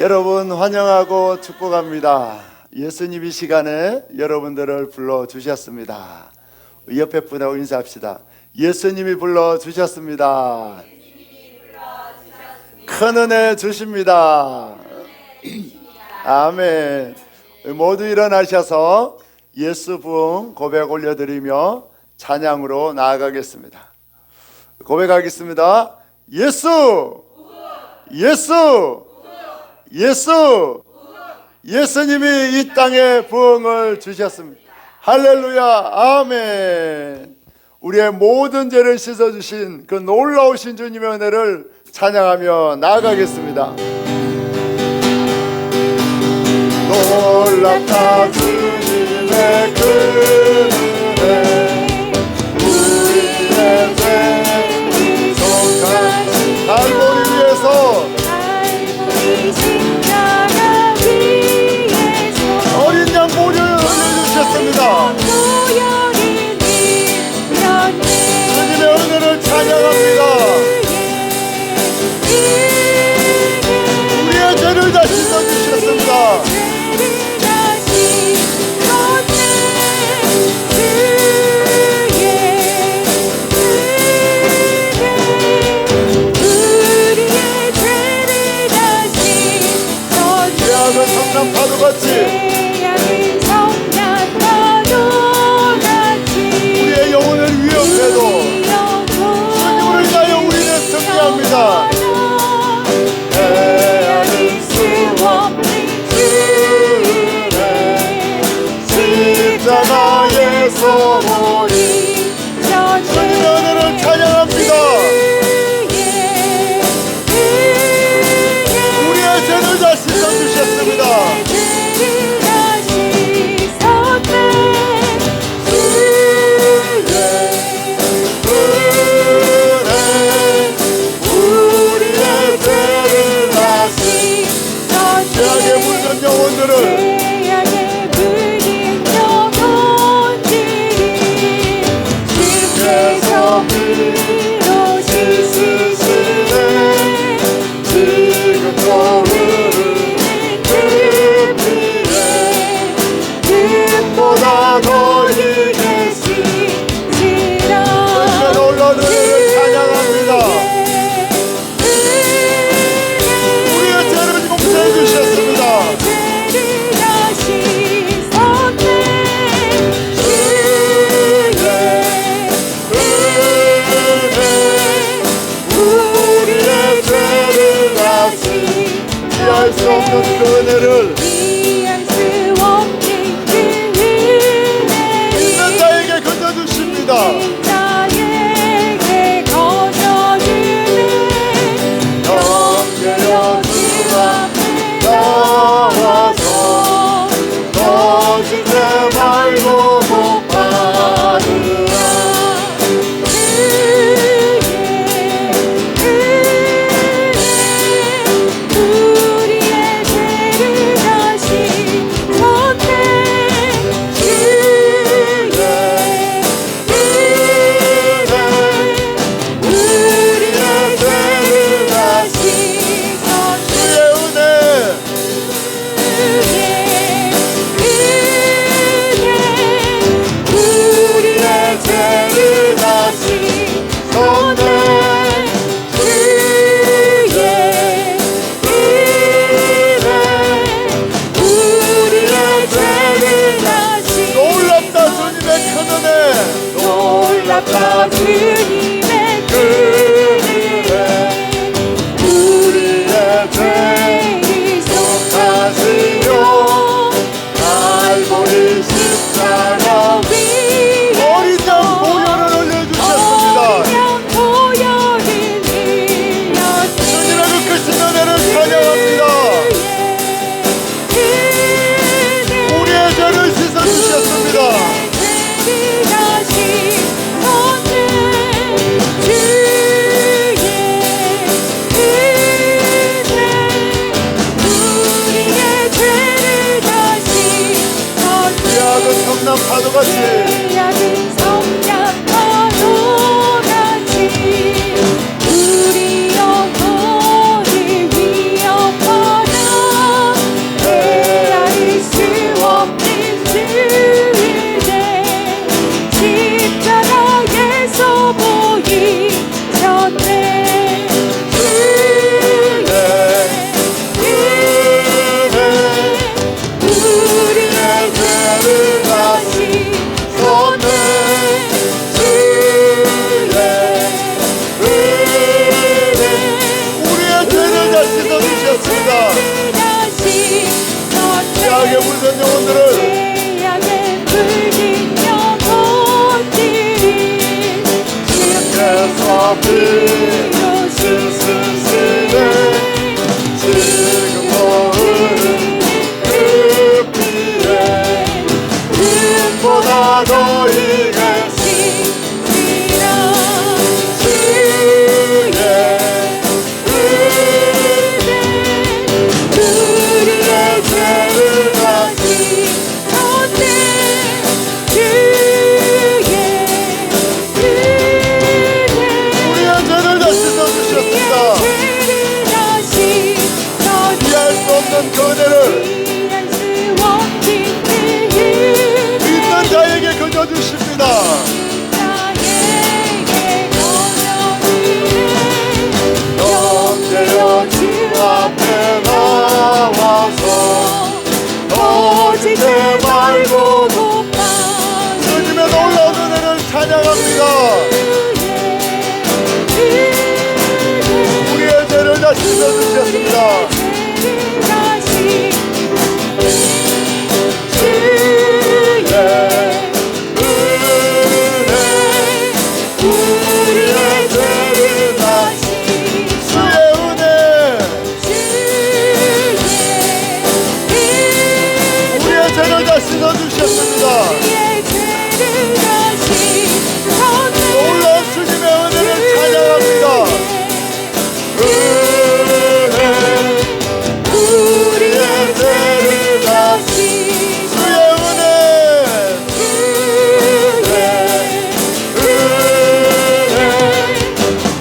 여러분 환영하고 축복합니다. 예수님이 시간에 여러분들을 불러주셨습니다. 옆에 분하고 인사합시다. 예수님이 불러주셨습니다. 큰 은혜 주십니다. 아멘. 모두 일어나셔서 예수 부흥 고백 올려드리며 찬양으로 나아가겠습니다. 고백하겠습니다. 예수! 예수! 예수! 예수님이 이 땅에 부흥을 주셨습니다. 할렐루야. 아멘. 우리의 모든 죄를 씻어주신 그 놀라우신 주님의 은혜를 찬양하며 나아가겠습니다. 놀랍다 주님의 그 은혜, 우리의 죄 속한 갈보리 위에서 어린 양 보혈을 흘려주셨습니다. 주님의 은혜를 찬양합니다. 우리의 죄를 다 씻어주셨습니다. 성난 파도같이 우리의 영혼을 위협해도 주님을 위하여 우리는 승리합니다. 헤아릴 수 없는 주의 십자가의 소머리 주님의 은혜를 찬양합니다. 우리의 죄를 다 씻어주셨습니다. 죄악에 물든 영혼들을 주께서 피로 씻으시네. 지금도 흐르는 그 피에 빛보다 더 이기시리라. 놀라운 은혜를 찬양합니다. 이해할 수 없는 그 은혜를 있는 자에게 건져주십니다. 영계여 주 앞에 나와서 거짓 내 말고 못 받으라. 우리의 죄를 다시 다 씻어주셨습니다. 우리의 죄를 다시 놀라운 주님의 은혜를 찬양합니다. 우리의 죄를 다시 주의 은혜,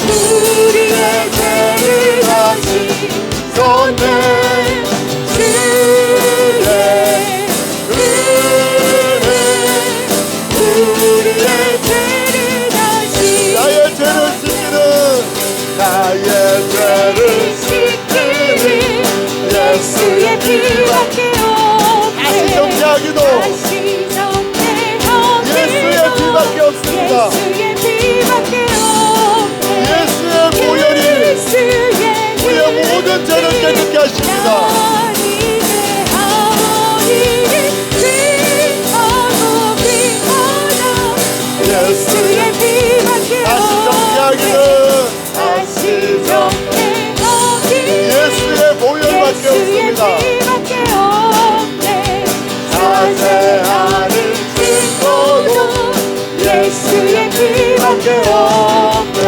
우리의 죄를 다시 쏟네 주의 우리의 죄를 다시 나의 죄를 씻기는 나의 죄를 씻기는 예수의 피밖에 다시 없네. 정죄하기도 다시 정죄하기도 예수의 피밖에 없습니다. 예수의 피밖에 없네. 예수의 보혈이 예수의 우리의 모든 죄를 깨끗게 하십니다. 예수의 피밖에 다시 정죄하기는 다시 정죄하기는 예수의 보혈밖에 없습니다. 피밖에 없네. 자세하는 증거도 예수의 피밖에 없네.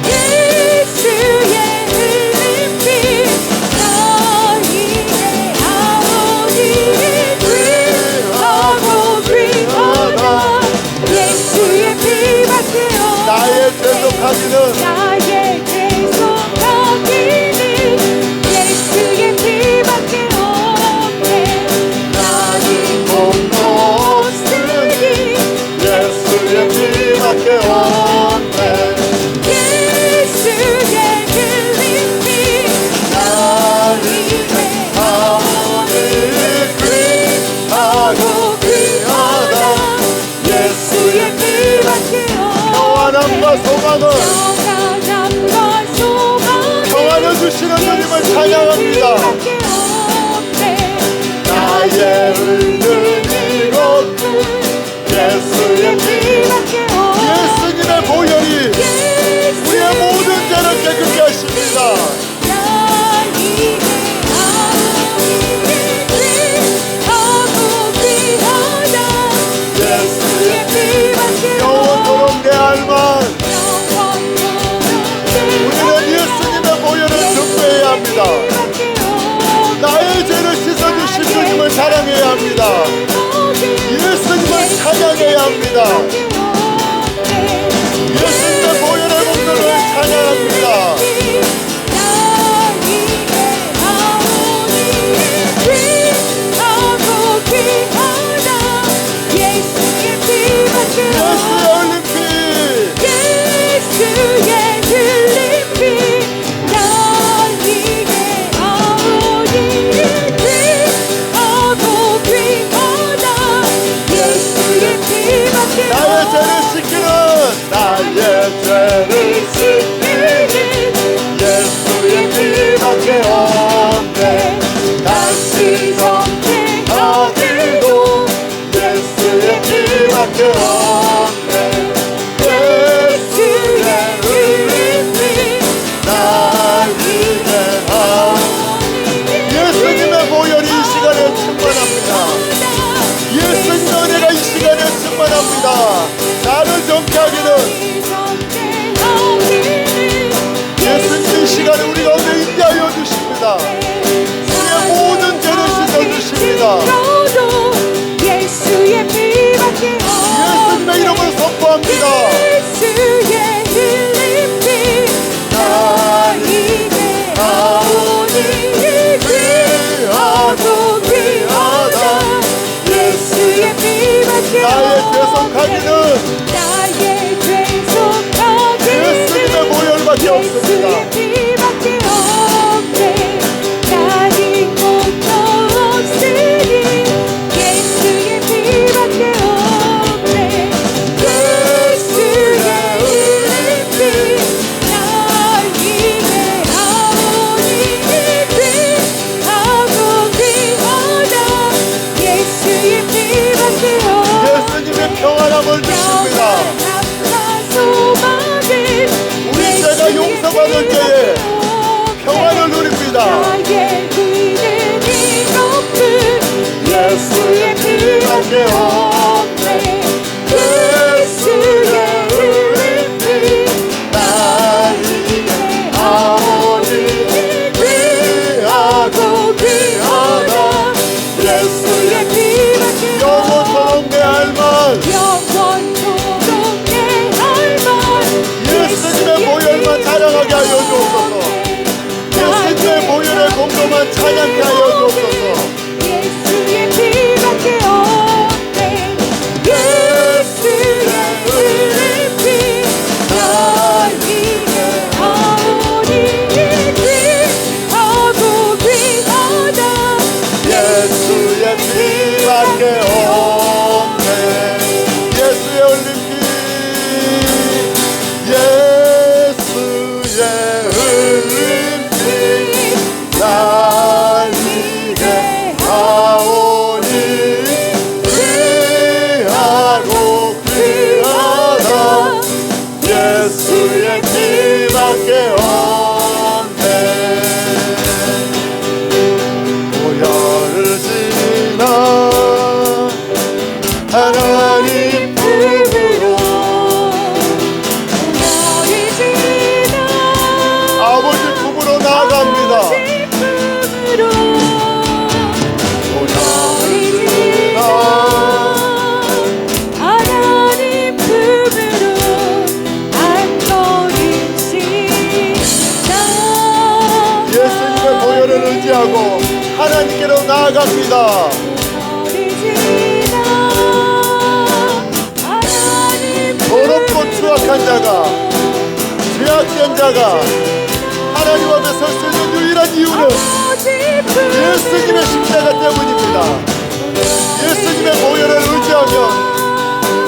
예수의 흘린 피 너희의 아버지를 귀하고 귀하다. 예수의 피밖에 없네. 나의 죄속하기는 나의 죄속하기는 예수의 피밖에 없네. 나는 돈도 없으니 예수의 피밖에 없네. 예수의 흘린 피 나에게 아무리 귀하고 귀하다. 예수의 피밖에 없네. 평안함과 소망은 평안함과 소망은 평안을 주시는 주님을 찬양합니다. 피밖에 없네. 나의 흘린 이것도 예수의 피, 피밖에 없네. 예수님의 보혈이 우리의 모든 죄를 깨끗게 하십니다. 예수의 피, 영원토록 내 알만 우리는 예수님의 보혈을 증거해야 합니다. 나의 죄를 씻어주신 주님을 사랑해야 합니다. 예수님을 찬양해야 합니다. 예수님의 보혈의 공로를 찬양합니다. 예수의 흘린 피, 예수의 흘린 피 너희의 아버지를 귀하고 귀하다. 예수의 피밖에 나의 죄를 씻기는 나의 죄를 씻기는 예수의 피밖에 없네. 다시 정죄하기도 예수의 피밖에 없네. 예수의 흘린 피 나에게 예수님의 보혈이 이 시간에 충만합니다. 예수님의 은혜가 이 시간에 충만합니다. 나를 정죄하기는 예수님 이 시간에 우리 가운데 인도하여 주십니다. 우리의 모든 죄를 씻어주십니다. 예수의 피밖에 예수님의 이름을 선포합니다. 예수의 흘린 피 너희의 아버지를 귀하고 귀하다. 예수의 피밖에 나의 죄속하기는 나의 죄속하기는 예수님의 보혈밖에 없습니다. 예수의 피밖에 없네. 나는 것도 없으니 예수의 피밖에 없네. 예수의 흘린 피 너희의 아버지를 귀하고 귀하다. 예수의 피밖에 없네. 예수님의 평안함을 주십니다. 피밖에 없네. 예수의 흘린 피 나에게 아오니 귀하고 귀하다. 예수의 피밖에 영원토록 내 할만 영원토록 내 할만 예수님의 보혈만 자랑하게 하여 주옵소서. 예수님의 보혈의 공로만 찬양케 하여 주옵소서. 예수의 피밖에 없네. 예수의 흘린 피 나에게 아오니 귀하고 귀하다. 예수의 피밖에 없네. 예수의 흘린 피 예수의 흘린 피 나에게 아오니 귀하고 귀하다. 예수의 피밖에 없네. 보혈을 지나 하나님 품으로 보혈이 지나 아버지 품으로 나아갑니다. 품으로 보혈을 지나 하나님 품으로 안거리시다. 예수님의 보혈을 의지하고 하나님께로 나아갑니다. 더럽고 추악한 자가, 죄악된 자가 하나님 앞에 설 수 있는 유일한 이유는 예수님의 십자가 때문입니다. 예수님의 보혈을 의지하면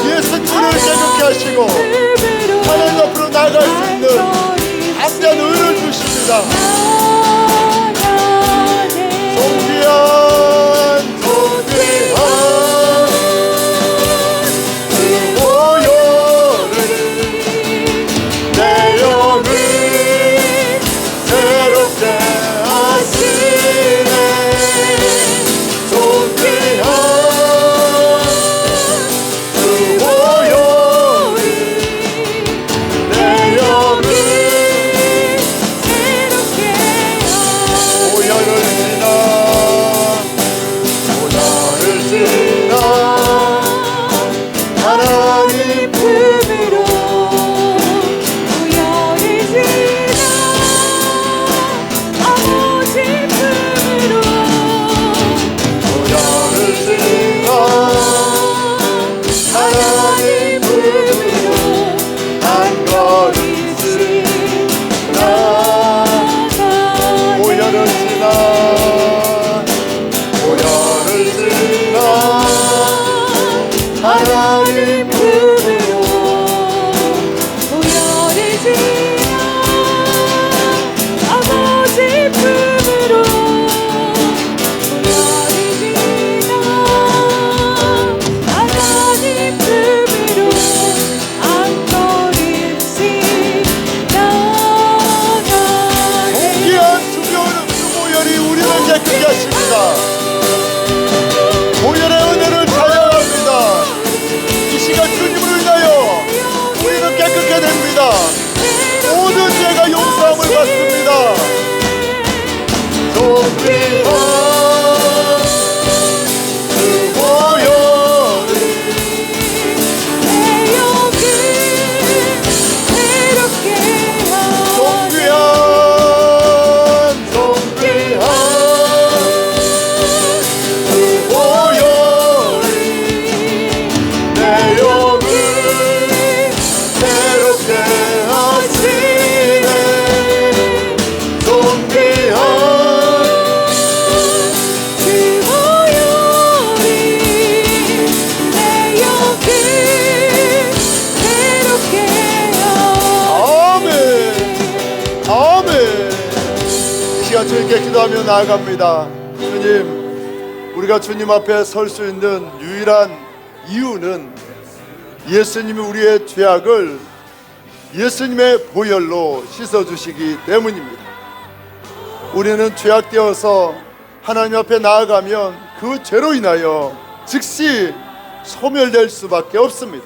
예수님을 깨끗게 하시고 하나님 앞으로 나아갈 수 있는 담대한 의를 주십니다. 존귀한 그 보혈을 내 영을 새롭게 하시네. 존귀한 그 보혈을 내 영을 보혈을 지나 하나님 품으로 보혈을 지나 하나님 품으로 한 걸음씩 보혈을 지나 보혈을 지나 하나님 품으로 아버지 품으로 하나님 품으로 안거리시다. 귀한 주 보혈이 우리를 깨끗게 하십니다. 보혈의 은혜를 찬양합니다. 이 시간 주님을 인하여 우리는 깨끗게 됩니다. 모든 죄가 용서함을 받습니다. 존귀한 그 보혈이 내 영을 새롭게 존귀한 그 보혈이 내 영을 새롭게 하시네. 존귀한 그 보혈이 내 영을 새롭게 아멘. 아멘. 이 시간 주님께 기도하며 나아갑니다. 주님, 우리가 주님 앞에 설 수 있는 유일한 이유는 예수님이 우리의 죄악을 예수님의 보혈로 씻어주시기 때문입니다. 우리는 죄악되어서 하나님 앞에 나아가면 그 죄로 인하여 즉시 소멸될 수밖에 없습니다.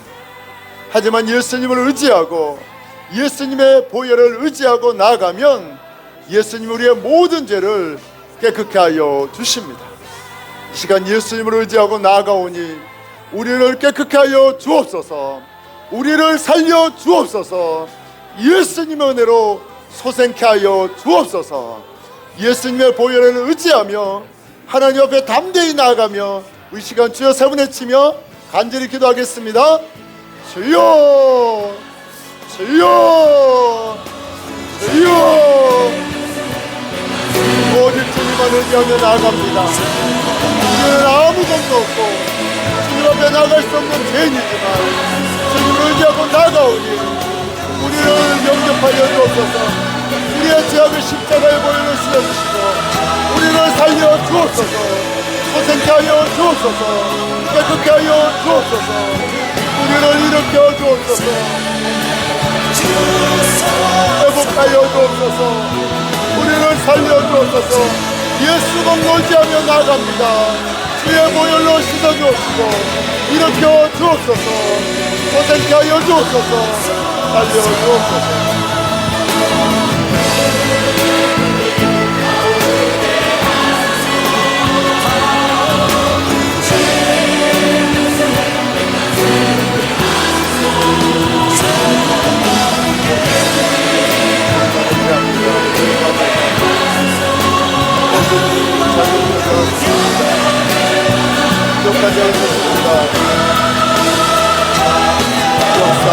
하지만 예수님을 의지하고 예수님의 보혈을 의지하고 나아가면 예수님 우리의 모든 죄를 깨끗게 하여 주십니다. 이 시간 예수님을 의지하고 나아가오니 우리를 깨끗게 하여 주옵소서. 우리를 살려 주옵소서. 예수님의 은혜로 소생케 하여 주옵소서. 예수님의 보혈을 의지하며 하나님 앞에 담대히 나아가며 이 시간 주여 세 번 외치며 간절히 기도하겠습니다. 주여, 주여, 주여. 오직 주님만 의지하며 나아갑니다. 우리는 아무것도 없고 주님 앞에 나아갈 수 없는 죄인이지만 주님을 의지하고 나아가오니 우리를 영접하여 주옵소서. 우리의 죄악을 십자가에 보혈로 씻어주시고 우리를 살려 주옵소서. 소생케 하여 주옵소서. 깨끗게 하여 주옵소서. 우리를 일으켜 주옵소서. 회복하여 주옵소서. 우리를 살려 주옵소서. 예수 공 의지하며 나아갑니다. 주의 보혈로 씻어주옵시고 일으켜 주옵소서. 소생케 하여 주옵소서. 살려 주옵소서. 여기까지 하겠습니다. 역사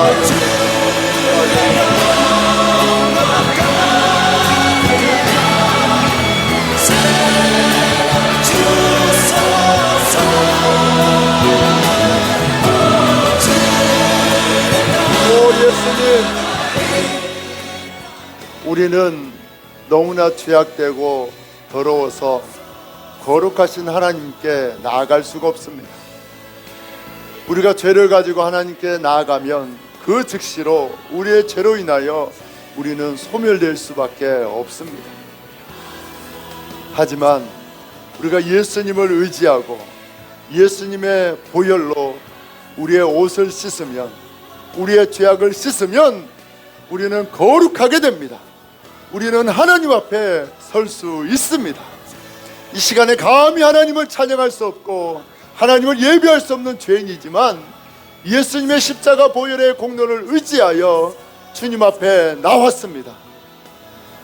예수님, 우리는 너무나 죄악되고 더러워서 거룩하신 하나님께 나아갈 수가 없습니다. 우리가 죄를 가지고 하나님께 나아가면 그 즉시로 우리의 죄로 인하여 우리는 소멸될 수밖에 없습니다. 하지만 우리가 예수님을 의지하고 예수님의 보혈로 우리의 옷을 씻으면, 우리의 죄악을 씻으면 우리는 거룩하게 됩니다. 우리는 하나님 앞에 설 수 있습니다. 이 시간에 감히 하나님을 찬양할 수 없고 하나님을 예배할 수 없는 죄인이지만 예수님의 십자가 보혈의 공로를 의지하여 주님 앞에 나왔습니다.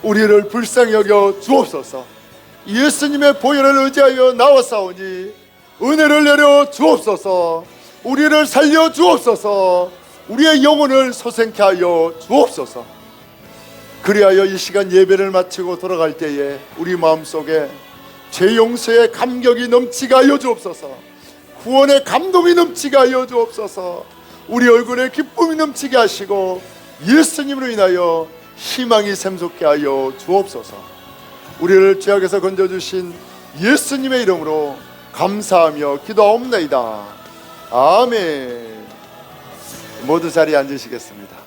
우리를 불쌍히 여겨 주옵소서. 예수님의 보혈을 의지하여 나왔사오니 은혜를 내려 주옵소서. 우리를 살려 주옵소서. 우리의 영혼을 소생케 하여 주옵소서. 그리하여 이 시간 예배를 마치고 돌아갈 때에 우리 마음속에 죄 용서의 감격이 넘치게 하여 주옵소서. 구원의 감동이 넘치게 하여 주옵소서. 우리 얼굴에 기쁨이 넘치게 하시고 예수님으로 인하여 희망이 샘솟게 하여 주옵소서. 우리를 죄악에서 건져주신 예수님의 이름으로 감사하며 기도하옵나이다. 아멘. 모두 자리에 앉으시겠습니다.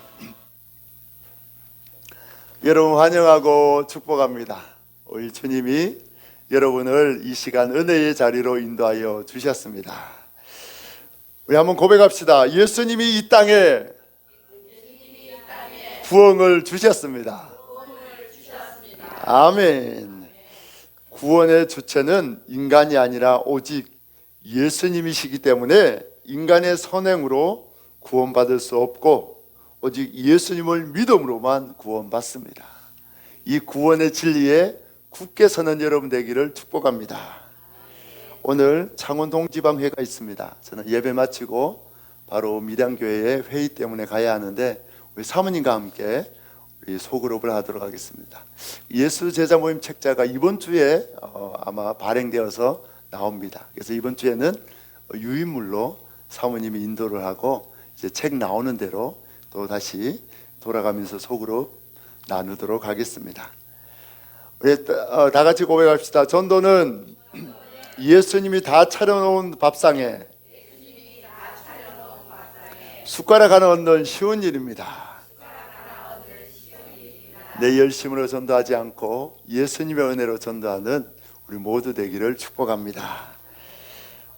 여러분 환영하고 축복합니다. 우리 주님이 여러분을 이 시간 은혜의 자리로 인도하여 주셨습니다. 우리 한번 고백합시다. 예수님이 이 땅에 구원을 주셨습니다. 아멘. 구원의 주체는 인간이 아니라 오직 예수님이시기 때문에 인간의 선행으로 구원받을 수 없고 오직 예수님을 믿음으로만 구원받습니다. 이 구원의 진리에 굳게 서는 여러분 되기를 축복합니다. 오늘 창원동지방회가 있습니다. 저는 예배 마치고 바로 밀양교회에 회의 때문에 가야 하는데 우리 사모님과 함께 우리 소그룹을 하도록 하겠습니다. 예수 제자 모임 책자가 이번 주에 아마 발행되어서 나옵니다. 그래서 이번 주에는 유인물로 사모님이 인도를 하고 이제 책 나오는 대로 또 다시 돌아가면서 소그룹 나누도록 하겠습니다. 우리 다 같이 고백합시다. 전도는 예수님이 다 차려놓은 밥상에 숟가락 하나 얹는 쉬운 일입니다. 내 열심으로 전도하지 않고 예수님의 은혜로 전도하는 우리 모두 되기를 축복합니다.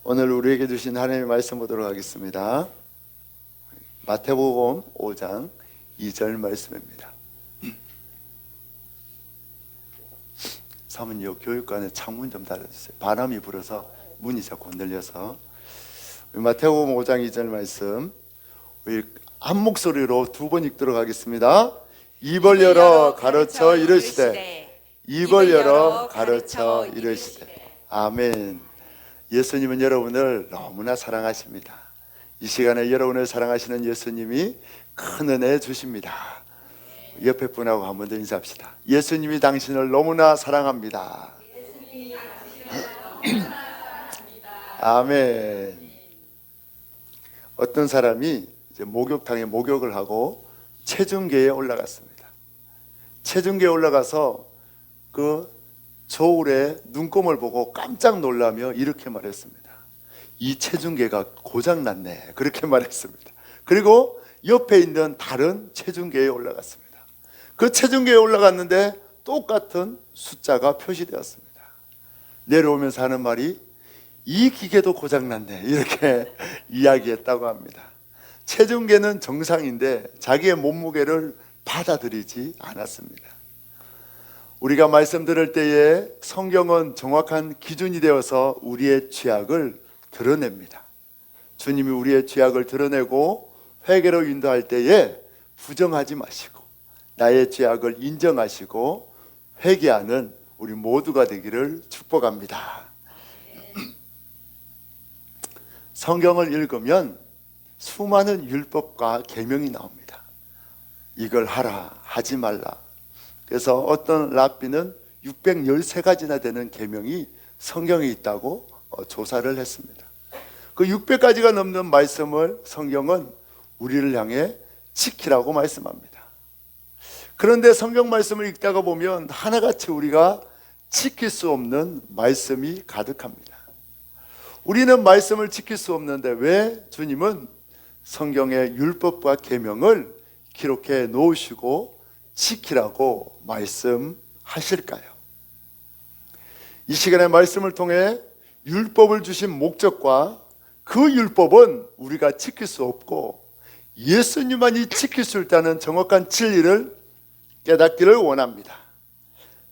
오늘 우리에게 주신 하나님의 말씀 보도록 하겠습니다. 마태복음 5장 2절 말씀입니다. 사모님, 교육관에 창문 좀 닫아주세요. 바람이 불어서 문이 자꾸 흔들려서. 마태복음 5장 2절 말씀 우리 한 목소리로 두 번 읽도록 하겠습니다. 입을 열어 가르쳐 이르시되, 입을 열어 가르쳐 이르시되. 아멘. 예수님은 여러분을 너무나 사랑하십니다. 이 시간에 여러분을 사랑하시는 예수님이 큰 은혜 주십니다. 옆에 분하고 한 번 더 인사합시다. 예수님이 당신을 너무나 사랑합니다. 아멘. 어떤 사람이 이제 목욕탕에 목욕을 하고 체중계에 올라갔습니다. 체중계에 올라가서 그 저울에 눈금을 보고 깜짝 놀라며 이렇게 말했습니다. 이 체중계가 고장났네. 그렇게 말했습니다. 그리고 옆에 있는 다른 체중계에 올라갔습니다. 그 체중계에 올라갔는데 똑같은 숫자가 표시되었습니다. 내려오면서 하는 말이 이 기계도 고장났네. 이렇게 이야기했다고 합니다. 체중계는 정상인데 자기의 몸무게를 받아들이지 않았습니다. 우리가 말씀 들을 때에 성경은 정확한 기준이 되어서 우리의 죄악을 드러냅니다. 주님이 우리의 죄악을 드러내고 회개로 인도할 때에 부정하지 마시고 나의 죄악을 인정하시고 회개하는 우리 모두가 되기를 축복합니다. 성경을 읽으면 수많은 율법과 계명이 나옵니다. 이걸 하라, 하지 말라. 그래서 어떤 랍비는 613가지나 되는 계명이 성경에 있다고 조사를 했습니다. 그 600가지가 넘는 말씀을 성경은 우리를 향해 지키라고 말씀합니다. 그런데 성경 말씀을 읽다가 보면 하나같이 우리가 지킬 수 없는 말씀이 가득합니다. 우리는 말씀을 지킬 수 없는데 왜 주님은 성경의 율법과 계명을 기록해 놓으시고 지키라고 말씀하실까요? 이 시간에 말씀을 통해 율법을 주신 목적과 그 율법은 우리가 지킬 수 없고 예수님만이 지킬 수 있다는 정확한 진리를 깨닫기를 원합니다.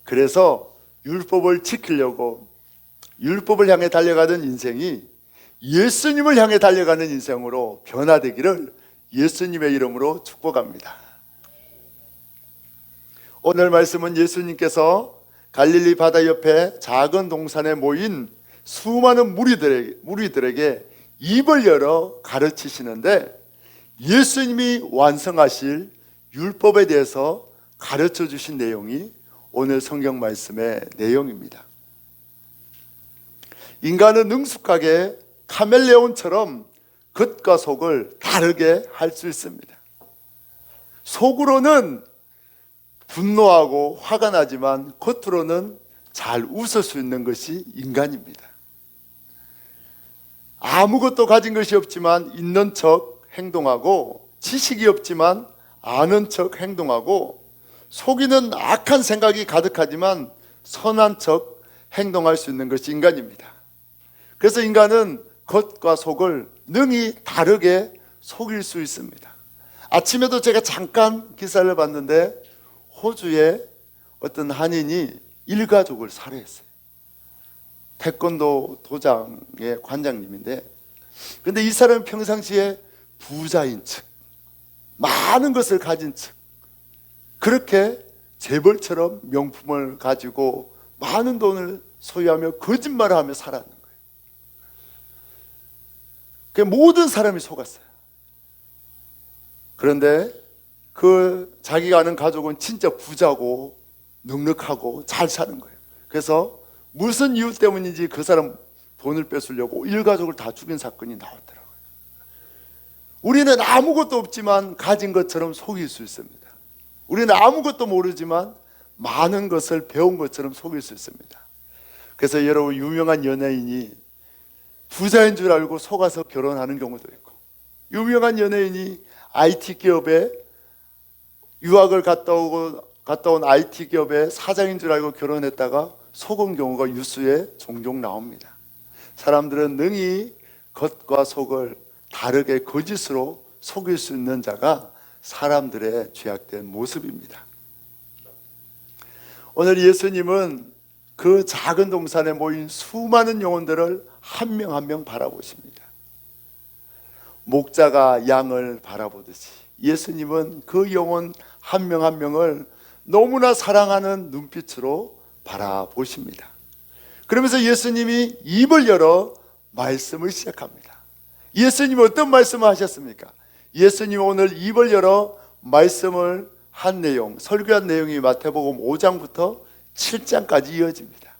그래서 율법을 지키려고 율법을 향해 달려가던 인생이 예수님을 향해 달려가는 인생으로 변화되기를 예수님의 이름으로 축복합니다. 오늘 말씀은 예수님께서 갈릴리 바다 옆에 작은 동산에 모인 수많은 무리들에게 입을 열어 가르치시는데 예수님이 완성하실 율법에 대해서 가르쳐 주신 내용이 오늘 성경 말씀의 내용입니다. 인간은 능숙하게 카멜레온처럼 겉과 속을 다르게 할 수 있습니다. 속으로는 분노하고 화가 나지만 겉으로는 잘 웃을 수 있는 것이 인간입니다. 아무것도 가진 것이 없지만 있는 척 행동하고 지식이 없지만 아는 척 행동하고 속이는 악한 생각이 가득하지만 선한 척 행동할 수 있는 것이 인간입니다. 그래서 인간은 겉과 속을 능히 다르게 속일 수 있습니다. 아침에도 제가 잠깐 기사를 봤는데 호주에 어떤 한인이 일가족을 살해했어요. 태권도 도장의 관장님인데 근데 이 사람은 평상시에 부자인 척 많은 것을 가진 척 그렇게 재벌처럼 명품을 가지고 많은 돈을 소유하며 거짓말을 하며 살았는 거예요. 그 모든 사람이 속았어요. 그런데 그 자기가 아는 가족은 진짜 부자고 넉넉하고 잘 사는 거예요. 그래서 무슨 이유 때문인지 그 사람 돈을 뺏으려고 일가족을 다 죽인 사건이 나왔더라고요. 우리는 아무것도 없지만 가진 것처럼 속일 수 있습니다. 우리는 아무것도 모르지만 많은 것을 배운 것처럼 속일 수 있습니다. 그래서 여러분 유명한 연예인이 부자인 줄 알고 속아서 결혼하는 경우도 있고 유명한 연예인이 IT 기업에 유학을 갔다 온 IT 기업의 사장인 줄 알고 결혼했다가 속은 경우가 뉴스에 종종 나옵니다. 사람들은 능히 겉과 속을 다르게 거짓으로 속일 수 있는 자가 사람들의 죄악된 모습입니다. 오늘 예수님은 그 작은 동산에 모인 수많은 영혼들을 한 명 한 명 바라보십니다. 목자가 양을 바라보듯이 예수님은 그 영혼 한 명 한 명을 너무나 사랑하는 눈빛으로 바라보십니다. 그러면서 예수님이 입을 열어 말씀을 시작합니다. 예수님이 어떤 말씀을 하셨습니까? 예수님이 오늘 입을 열어 말씀을 한 내용, 설교한 내용이 마태복음 5장부터 7장까지 이어집니다.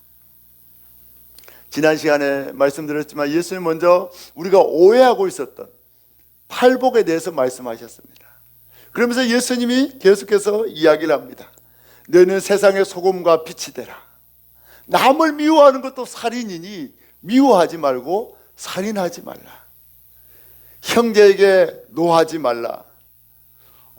지난 시간에 말씀드렸지만 예수님 먼저 우리가 오해하고 있었던 팔복에 대해서 말씀하셨습니다. 그러면서 예수님이 계속해서 이야기를 합니다. 너희는 세상의 소금과 빛이 되라. 남을 미워하는 것도 살인이니 미워하지 말고 살인하지 말라. 형제에게 노하지 말라.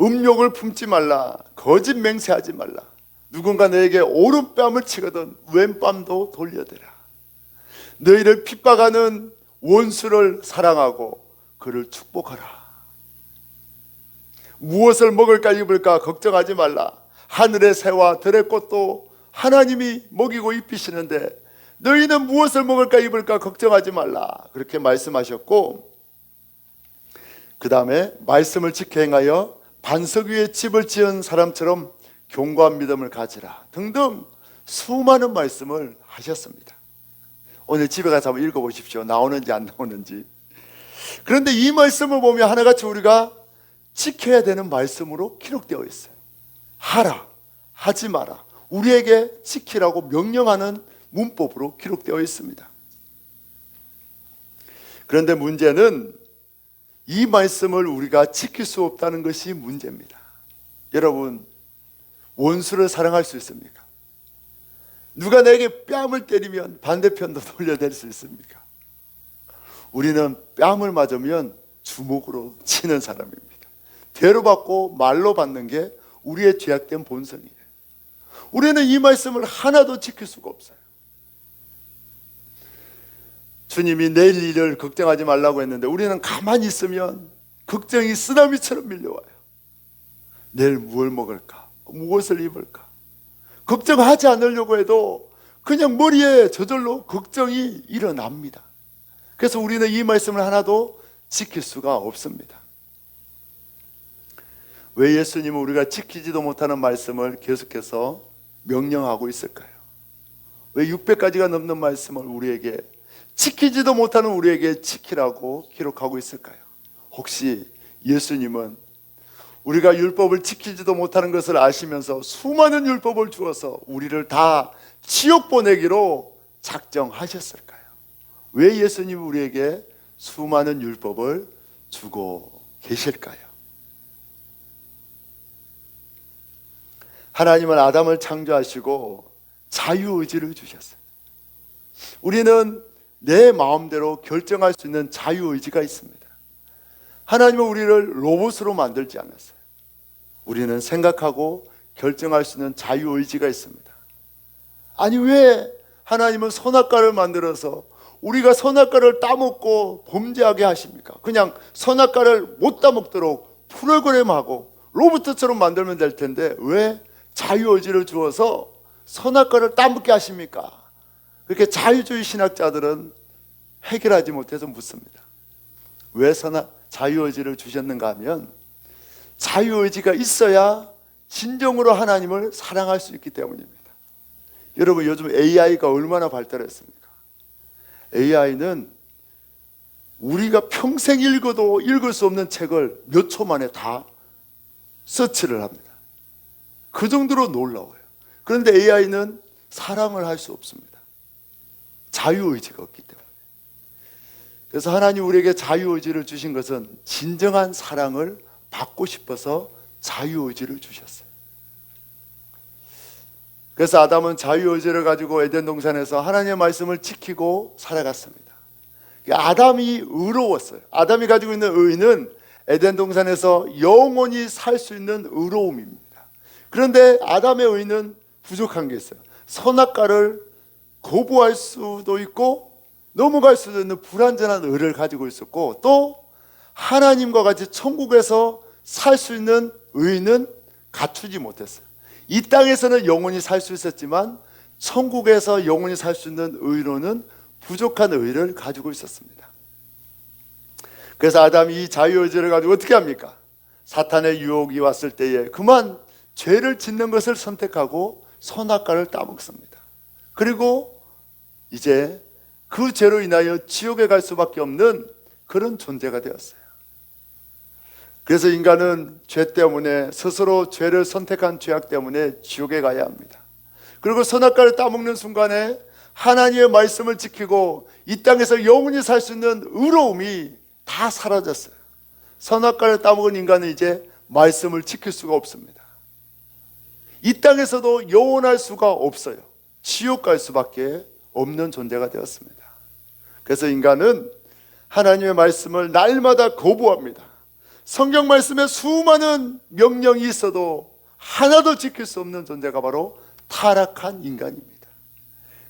음욕을 품지 말라. 거짓 맹세하지 말라. 누군가 너에게 오른뺨을 치거든 왼뺨도 돌려대라. 너희를 핍박하는 원수를 사랑하고 그를 축복하라. 무엇을 먹을까 입을까 걱정하지 말라. 하늘의 새와 들의 꽃도 하나님이 먹이고 입히시는데 너희는 무엇을 먹을까 입을까 걱정하지 말라. 그렇게 말씀하셨고, 그 다음에 말씀을 지켜 행하여 반석 위에 집을 지은 사람처럼 견고한 믿음을 가지라 등등 수많은 말씀을 하셨습니다. 오늘 집에 가서 한번 읽어보십시오. 나오는지 안 나오는지. 그런데 이 말씀을 보면 하나같이 우리가 지켜야 되는 말씀으로 기록되어 있어요. 하라, 하지 마라, 우리에게 지키라고 명령하는 문법으로 기록되어 있습니다. 그런데 문제는 이 말씀을 우리가 지킬 수 없다는 것이 문제입니다. 여러분, 원수를 사랑할 수 있습니까? 누가 내게 뺨을 때리면 반대편도 돌려댈 수 있습니까? 우리는 뺨을 맞으면 주먹으로 치는 사람입니다. 대로 받고 말로 받는 게 우리의 죄악된 본성이에요. 우리는 이 말씀을 하나도 지킬 수가 없어요. 주님이 내일 일을 걱정하지 말라고 했는데 우리는 가만히 있으면 걱정이 쓰나미처럼 밀려와요. 내일 무엇을 먹을까? 무엇을 입을까? 걱정하지 않으려고 해도 그냥 머리에 저절로 걱정이 일어납니다. 그래서 우리는 이 말씀을 하나도 지킬 수가 없습니다. 왜 예수님은 우리가 지키지도 못하는 말씀을 계속해서 명령하고 있을까요? 왜 600가지가 넘는 말씀을 우리에게 지키지도 못하는 우리에게 지키라고 기록하고 있을까요? 혹시 예수님은 우리가 율법을 지키지도 못하는 것을 아시면서 수많은 율법을 주어서 우리를 다 지옥 보내기로 작정하셨을까요? 왜 예수님이 우리에게 수많은 율법을 주고 계실까요? 하나님은 아담을 창조하시고 자유의지를 주셨어요. 우리는 내 마음대로 결정할 수 있는 자유의지가 있습니다. 하나님은 우리를 로봇으로 만들지 않았어요. 우리는 생각하고 결정할 수 있는 자유의지가 있습니다. 아니, 왜 하나님은 선악과를 만들어서 우리가 선악과를 따먹고 범죄하게 하십니까? 그냥 선악과를 못 따먹도록 프로그램하고 로봇처럼 만들면 될 텐데 왜 자유의지를 주어서 선악과를 따먹게 하십니까? 그렇게 자유주의 신학자들은 해결하지 못해서 묻습니다. 왜 자유의지를 주셨는가 하면 자유의지가 있어야 진정으로 하나님을 사랑할 수 있기 때문입니다. 여러분, 요즘 AI가 얼마나 발달했습니까? AI는 우리가 평생 읽어도 읽을 수 없는 책을 몇 초 만에 다 서치를 합니다. 그 정도로 놀라워요. 그런데 AI는 사랑을 할 수 없습니다. 자유의지가 없기 때문에. 그래서 하나님 우리에게 자유의지를 주신 것은 진정한 사랑을 받고 싶어서 자유의지를 주셨어요. 그래서 아담은 자유의지를 가지고 에덴 동산에서 하나님의 말씀을 지키고 살아갔습니다. 아담이 의로웠어요. 아담이 가지고 있는 의는 에덴 동산에서 영원히 살 수 있는 의로움입니다. 그런데 아담의 의는 부족한 게 있어요. 선악과를 거부할 수도 있고 넘어갈 수 있는 불완전한 의를 가지고 있었고, 또 하나님과 같이 천국에서 살 수 있는 의는 갖추지 못했어요. 이 땅에서는 영원히 살 수 있었지만 천국에서 영원히 살 수 있는 의로는 부족한 의를 가지고 있었습니다. 그래서 아담이 이 자유의지를 가지고 어떻게 합니까? 사탄의 유혹이 왔을 때에 그만 죄를 짓는 것을 선택하고 선악과를 따먹습니다. 그리고 이제 그 죄로 인하여 지옥에 갈 수밖에 없는 그런 존재가 되었어요. 그래서 인간은 죄 때문에, 스스로 죄를 선택한 죄악 때문에 지옥에 가야 합니다. 그리고 선악과를 따먹는 순간에 하나님의 말씀을 지키고 이 땅에서 영원히 살 수 있는 의로움이 다 사라졌어요. 선악과를 따먹은 인간은 이제 말씀을 지킬 수가 없습니다. 이 땅에서도 영원할 수가 없어요. 지옥 갈 수밖에 없는 존재가 되었습니다. 그래서 인간은 하나님의 말씀을 날마다 거부합니다. 성경 말씀에 수많은 명령이 있어도 하나도 지킬 수 없는 존재가 바로 타락한 인간입니다.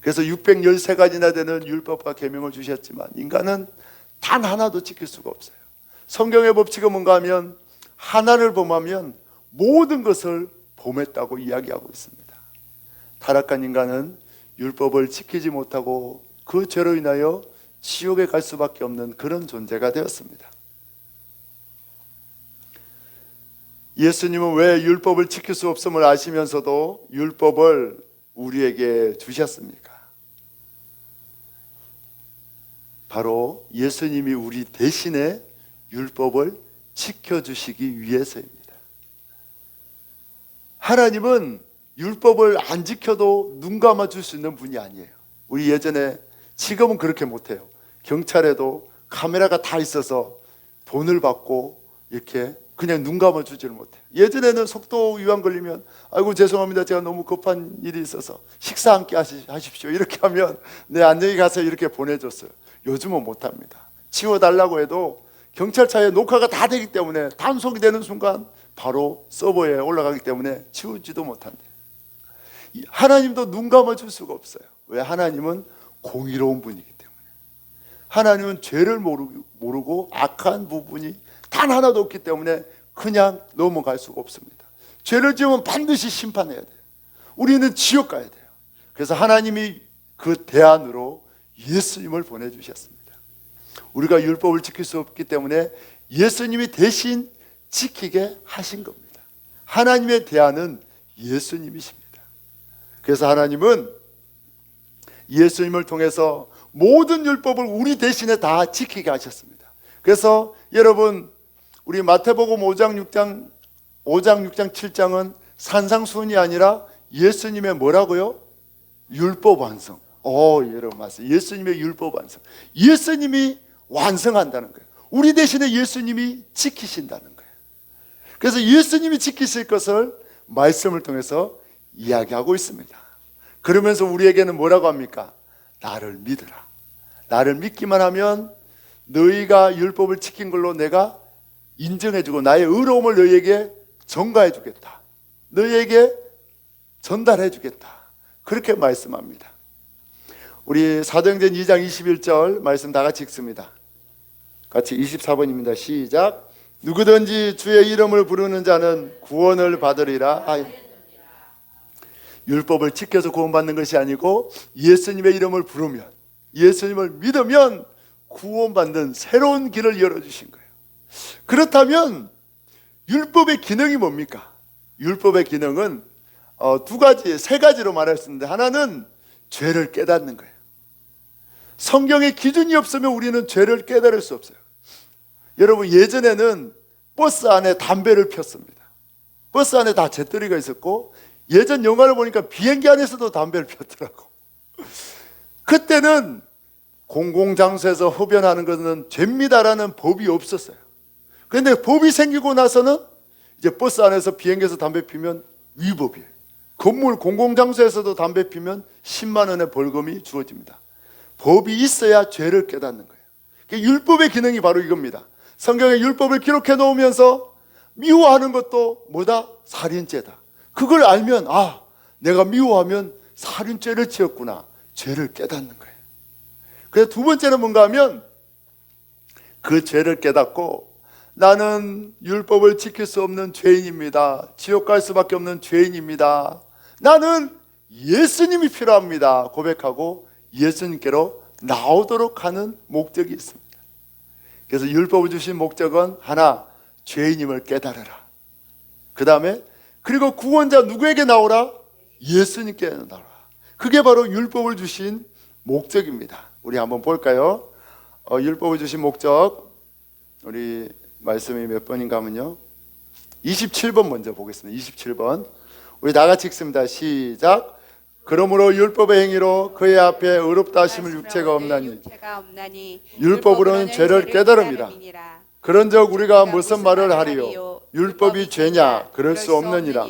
그래서 613가지나 되는 율법과 계명을 주셨지만 인간은 단 하나도 지킬 수가 없어요. 성경의 법칙은 뭔가 하면 하나를 범하면 모든 것을 범했다고 이야기하고 있습니다. 타락한 인간은 율법을 지키지 못하고 그 죄로 인하여 지옥에 갈 수밖에 없는 그런 존재가 되었습니다. 예수님은 왜 율법을 지킬 수 없음을 아시면서도 율법을 우리에게 주셨습니까? 바로 예수님이 우리 대신에 율법을 지켜주시기 위해서입니다. 하나님은 율법을 안 지켜도 눈 감아줄 수 있는 분이 아니에요. 우리 예전에, 지금은 그렇게 못해요. 경찰에도 카메라가 다 있어서 돈을 받고 이렇게 그냥 눈 감아주지를 못해요. 예전에는 속도 위반 걸리면 아이고 죄송합니다, 제가 너무 급한 일이 있어서 식사 함께 하십시오 이렇게 하면 네 안녕히 가세요 이렇게 보내줬어요. 요즘은 못합니다. 치워달라고 해도 경찰차에 녹화가 다 되기 때문에 단속이 되는 순간 바로 서버에 올라가기 때문에 치우지도 못한대요. 하나님도 눈 감아줄 수가 없어요. 왜? 하나님은 공의로운 분이기 때문에. 하나님은 죄를 모르고 악한 부분이 단 하나도 없기 때문에 그냥 넘어갈 수가 없습니다. 죄를 지으면 반드시 심판해야 돼요. 우리는 지옥 가야 돼요. 그래서 하나님이 그 대안으로 예수님을 보내주셨습니다. 우리가 율법을 지킬 수 없기 때문에 예수님이 대신 지키게 하신 겁니다. 하나님의 대안은 예수님이십니다. 그래서 하나님은 예수님을 통해서 모든 율법을 우리 대신에 다 지키게 하셨습니다. 그래서 여러분, 우리 마태복음 5장 6장 7장은 산상수훈이 아니라 예수님의 뭐라고요? 율법 완성. 여러분 맞아요. 예수님의 율법 완성. 예수님이 완성한다는 거예요. 우리 대신에 예수님이 지키신다는 거예요. 그래서 예수님이 지키실 것을 말씀을 통해서 이야기하고 있습니다. 그러면서 우리에게는 뭐라고 합니까? 나를 믿으라. 나를 믿기만 하면 너희가 율법을 지킨 걸로 내가 인정해주고 나의 의로움을 너희에게 전가해주겠다. 너희에게 전달해주겠다. 그렇게 말씀합니다. 우리 사도행전 2장 21절 말씀 다 같이 읽습니다. 같이 24번입니다. 시작. 누구든지 주의 이름을 부르는 자는 구원을 받으리라. 율법을 지켜서 구원받는 것이 아니고 예수님의 이름을 부르면, 예수님을 믿으면 구원받는 새로운 길을 열어주신 거예요. 그렇다면 율법의 기능이 뭡니까? 율법의 기능은 세 가지로 말할 수 있는데, 하나는 죄를 깨닫는 거예요. 성경에 기준이 없으면 우리는 죄를 깨달을 수 없어요. 여러분, 예전에는 버스 안에 담배를 폈습니다. 버스 안에 다 재떨이가 있었고, 예전 영화를 보니까 비행기 안에서도 담배를 폈더라고. 그때는 공공장소에서 흡연하는 것은 죄입니다라는 법이 없었어요. 그런데 법이 생기고 나서는 이제 버스 안에서 비행기에서 담배 피면 위법이에요. 건물 공공장소에서도 담배 피면 10만 원의 벌금이 주어집니다. 법이 있어야 죄를 깨닫는 거예요. 율법의 기능이 바로 이겁니다. 성경에 율법을 기록해 놓으면서 미워하는 것도 뭐다? 살인죄다. 그걸 알면 내가 미워하면 살인죄를 지었구나. 죄를 깨닫는 거예요. 그래서 두 번째는 뭔가 하면 그 죄를 깨닫고 나는 율법을 지킬 수 없는 죄인입니다. 지옥 갈 수밖에 없는 죄인입니다. 나는 예수님이 필요합니다. 고백하고 예수님께로 나오도록 하는 목적이 있습니다. 그래서 율법을 주신 목적은 하나, 죄인임을 깨달으라. 그 다음에 그리고 구원자 누구에게 나오라? 예수님께 나오라. 그게 바로 율법을 주신 목적입니다. 우리 한번 볼까요? 율법을 주신 목적, 우리 말씀이 몇 번인가 하면요 27번 먼저 보겠습니다. 27번 우리 다 같이 읽습니다. 시작. 그러므로 율법의 행위로 그의 앞에 의롭다 하심을 육체가 없나니 율법으로는 죄를 깨달음이라. 그런즉 우리가 무슨 말을 하리요? 율법이 죄냐? 그럴 수 없느니라.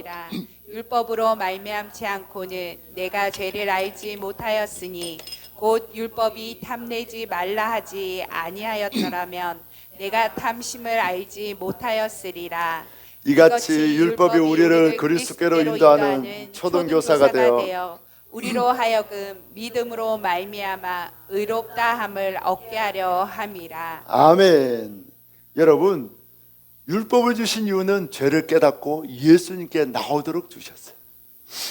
율법으로 말미암지 않고는 내가 죄를 알지 못하였으니 곧 율법이 탐내지 말라 하지 아니하였더라면 내가 탐심을 알지 못하였으리라. 이같이 율법이 우리를 그리스도께로 인도하는 초등교사가 되어 우리로 하여금 믿음으로 말미암아 의롭다함을 얻게 하려 함이라. 아멘. 여러분, 율법을 주신 이유는 죄를 깨닫고 예수님께 나오도록 주셨어요.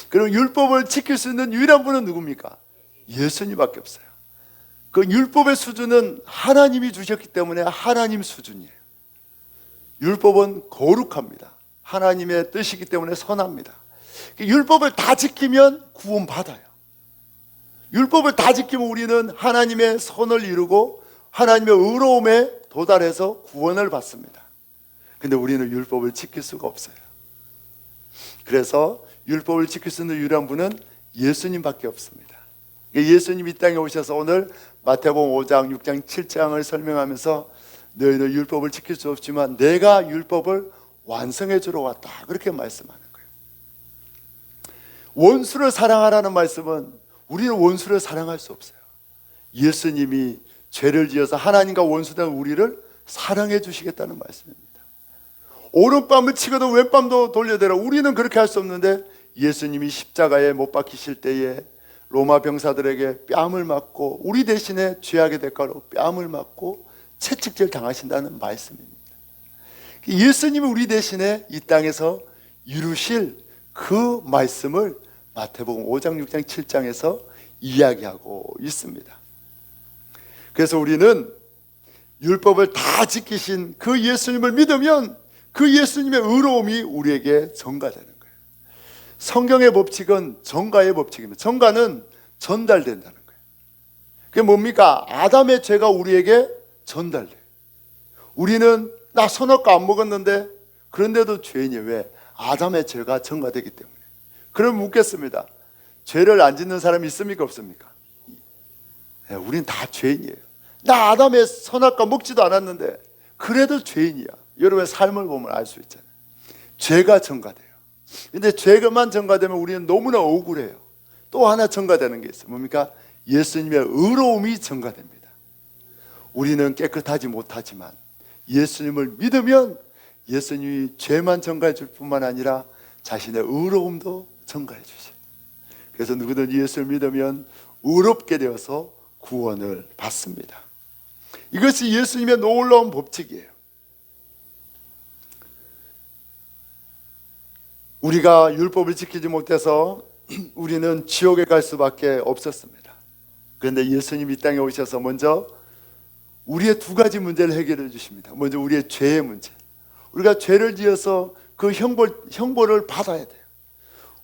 그럼 율법을 지킬 수 있는 유일한 분은 누굽니까? 예수님밖에 없어요. 그 율법의 수준은 하나님이 주셨기 때문에 하나님 수준이에요. 율법은 거룩합니다. 하나님의 뜻이기 때문에 선합니다. 율법을 다 지키면 구원받아요. 율법을 다 지키면 우리는 하나님의 선을 이루고 하나님의 의로움에 도달해서 구원을 받습니다. 근데 우리는 율법을 지킬 수가 없어요. 그래서 율법을 지킬 수 있는 유일한 분은 예수님밖에 없습니다. 예수님이 이 땅에 오셔서 오늘 마태복음 5장, 6장, 7장을 설명하면서 너희는 율법을 지킬 수 없지만 내가 율법을 완성해 주러 왔다, 그렇게 말씀하는 거예요. 원수를 사랑하라는 말씀은 우리는 원수를 사랑할 수 없어요. 예수님이 죄를 지어서 하나님과 원수된 우리를 사랑해 주시겠다는 말씀입니다. 오른밤을 치고도 왼밤도 돌려대라. 우리는 그렇게 할 수 없는데 예수님이 십자가에 못 박히실 때에 로마 병사들에게 뺨을 맞고 우리 대신에 죄악의 대가로 뺨을 맞고 채찍질 당하신다는 말씀입니다. 예수님이 우리 대신에 이 땅에서 이루실 그 말씀을 마태복음 5장, 6장, 7장에서 이야기하고 있습니다. 그래서 우리는 율법을 다 지키신 그 예수님을 믿으면 그 예수님의 의로움이 우리에게 전가되는 거예요. 성경의 법칙은 전가의 법칙입니다. 전가는 전달된다는 거예요. 그게 뭡니까? 아담의 죄가 우리에게 전달돼요. 우리는 나 선악과 안 먹었는데 그런데도 죄인이에요. 왜? 아담의 죄가 전가되기 때문에. 그럼 묻겠습니다. 죄를 안 짓는 사람이 있습니까? 없습니까? 네, 우린 다 죄인이에요. 나 아담의 선악과 먹지도 않았는데 그래도 죄인이야. 여러분의 삶을 보면 알 수 있잖아요. 죄가 전가돼요. 근데 죄가만 전가되면 우리는 너무나 억울해요. 또 하나 전가되는 게 있어요. 뭡니까? 예수님의 의로움이 전가됩니다. 우리는 깨끗하지 못하지만 예수님을 믿으면 예수님이 죄만 전가해 줄 뿐만 아니라 자신의 의로움도 전가해 주셔요. 그래서 누구든지 예수를 믿으면 의롭게 되어서 구원을 받습니다. 이것이 예수님의 놀라운 법칙이에요. 우리가 율법을 지키지 못해서 우리는 지옥에 갈 수밖에 없었습니다. 그런데 예수님이 이 땅에 오셔서 먼저 우리의 두 가지 문제를 해결해 주십니다. 먼저 우리의 죄의 문제. 우리가 죄를 지어서 그 형벌을 받아야 돼요.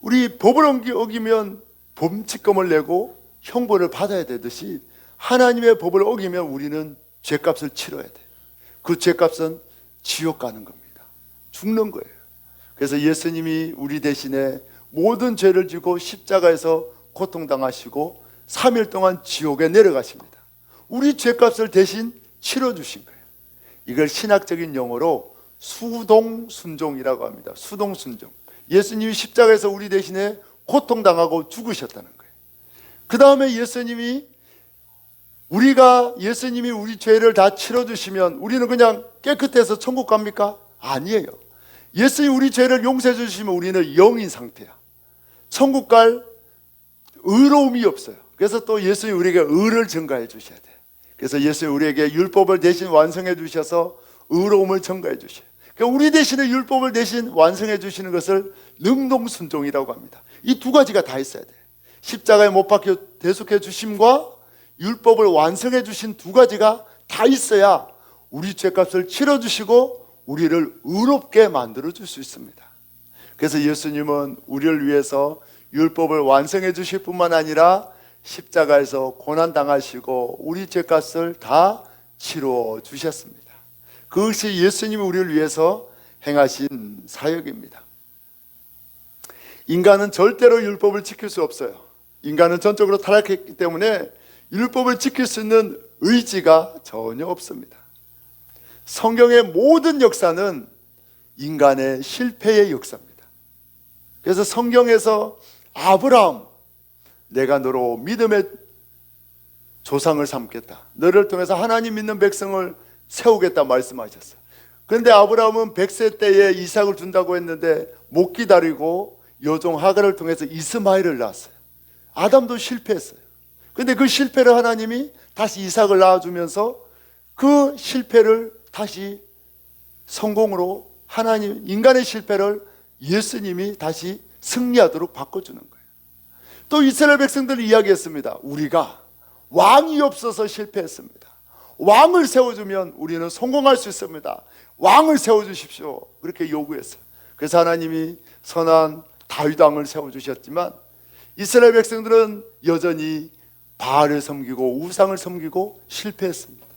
우리 법을 어기면 범칙금을 내고 형벌을 받아야 되듯이 하나님의 법을 어기면 우리는 죄값을 치러야 돼요. 그 죄값은 지옥 가는 겁니다. 죽는 거예요. 그래서 예수님이 우리 대신에 모든 죄를 지고 십자가에서 고통당하시고 3일 동안 지옥에 내려가십니다. 우리 죄값을 대신 치러주신 거예요. 이걸 신학적인 용어로 수동순종이라고 합니다. 수동순종. 예수님이 십자가에서 우리 대신에 고통당하고 죽으셨다는 거예요. 그 다음에 예수님이 우리 죄를 다 치러주시면 우리는 그냥 깨끗해서 천국 갑니까? 아니에요. 예수님이 우리 죄를 용서해 주시면 우리는 영인 상태야. 천국 갈 의로움이 없어요. 그래서 또 예수님이 우리에게 의를 증가해 주셔야 돼. 그래서 예수님 우리에게 율법을 대신 완성해 주셔서 의로움을 증거해 주셔요. 그러니까 우리 대신에 율법을 대신 완성해 주시는 것을 능동순종이라고 합니다. 이 두 가지가 다 있어야 돼. 십자가에 못 박혀 대속해 주심과 율법을 완성해 주신 두 가지가 다 있어야 우리 죄값을 치러 주시고 우리를 의롭게 만들어 줄 수 있습니다. 그래서 예수님은 우리를 위해서 율법을 완성해 주실 뿐만 아니라 십자가에서 고난 당하시고 우리 죄값을 다 치러 주셨습니다. 그것이 예수님이 우리를 위해서 행하신 사역입니다. 인간은 절대로 율법을 지킬 수 없어요. 인간은 전적으로 타락했기 때문에 율법을 지킬 수 있는 의지가 전혀 없습니다. 성경의 모든 역사는 인간의 실패의 역사입니다. 그래서 성경에서 아브라함, 내가 너로 믿음의 조상을 삼겠다, 너를 통해서 하나님 믿는 백성을 세우겠다 말씀하셨어요. 그런데 아브라함은 100세 때에 이삭을 준다고 했는데 못 기다리고 여종 하갈을 통해서 이스마엘을 낳았어요. 아담도 실패했어요. 그런데 그 실패를 하나님이 다시 이삭을 낳아주면서 그 실패를 다시 성공으로 하나님, 인간의 실패를 예수님이 다시 승리하도록 바꿔주는 거예요. 또 이스라엘 백성들이 이야기했습니다. 우리가 왕이 없어서 실패했습니다. 왕을 세워주면 우리는 성공할 수 있습니다. 왕을 세워주십시오. 그렇게 요구했어요. 그래서 하나님이 선한 다윗 왕을 세워주셨지만 이스라엘 백성들은 여전히 바알을 섬기고 우상을 섬기고 실패했습니다.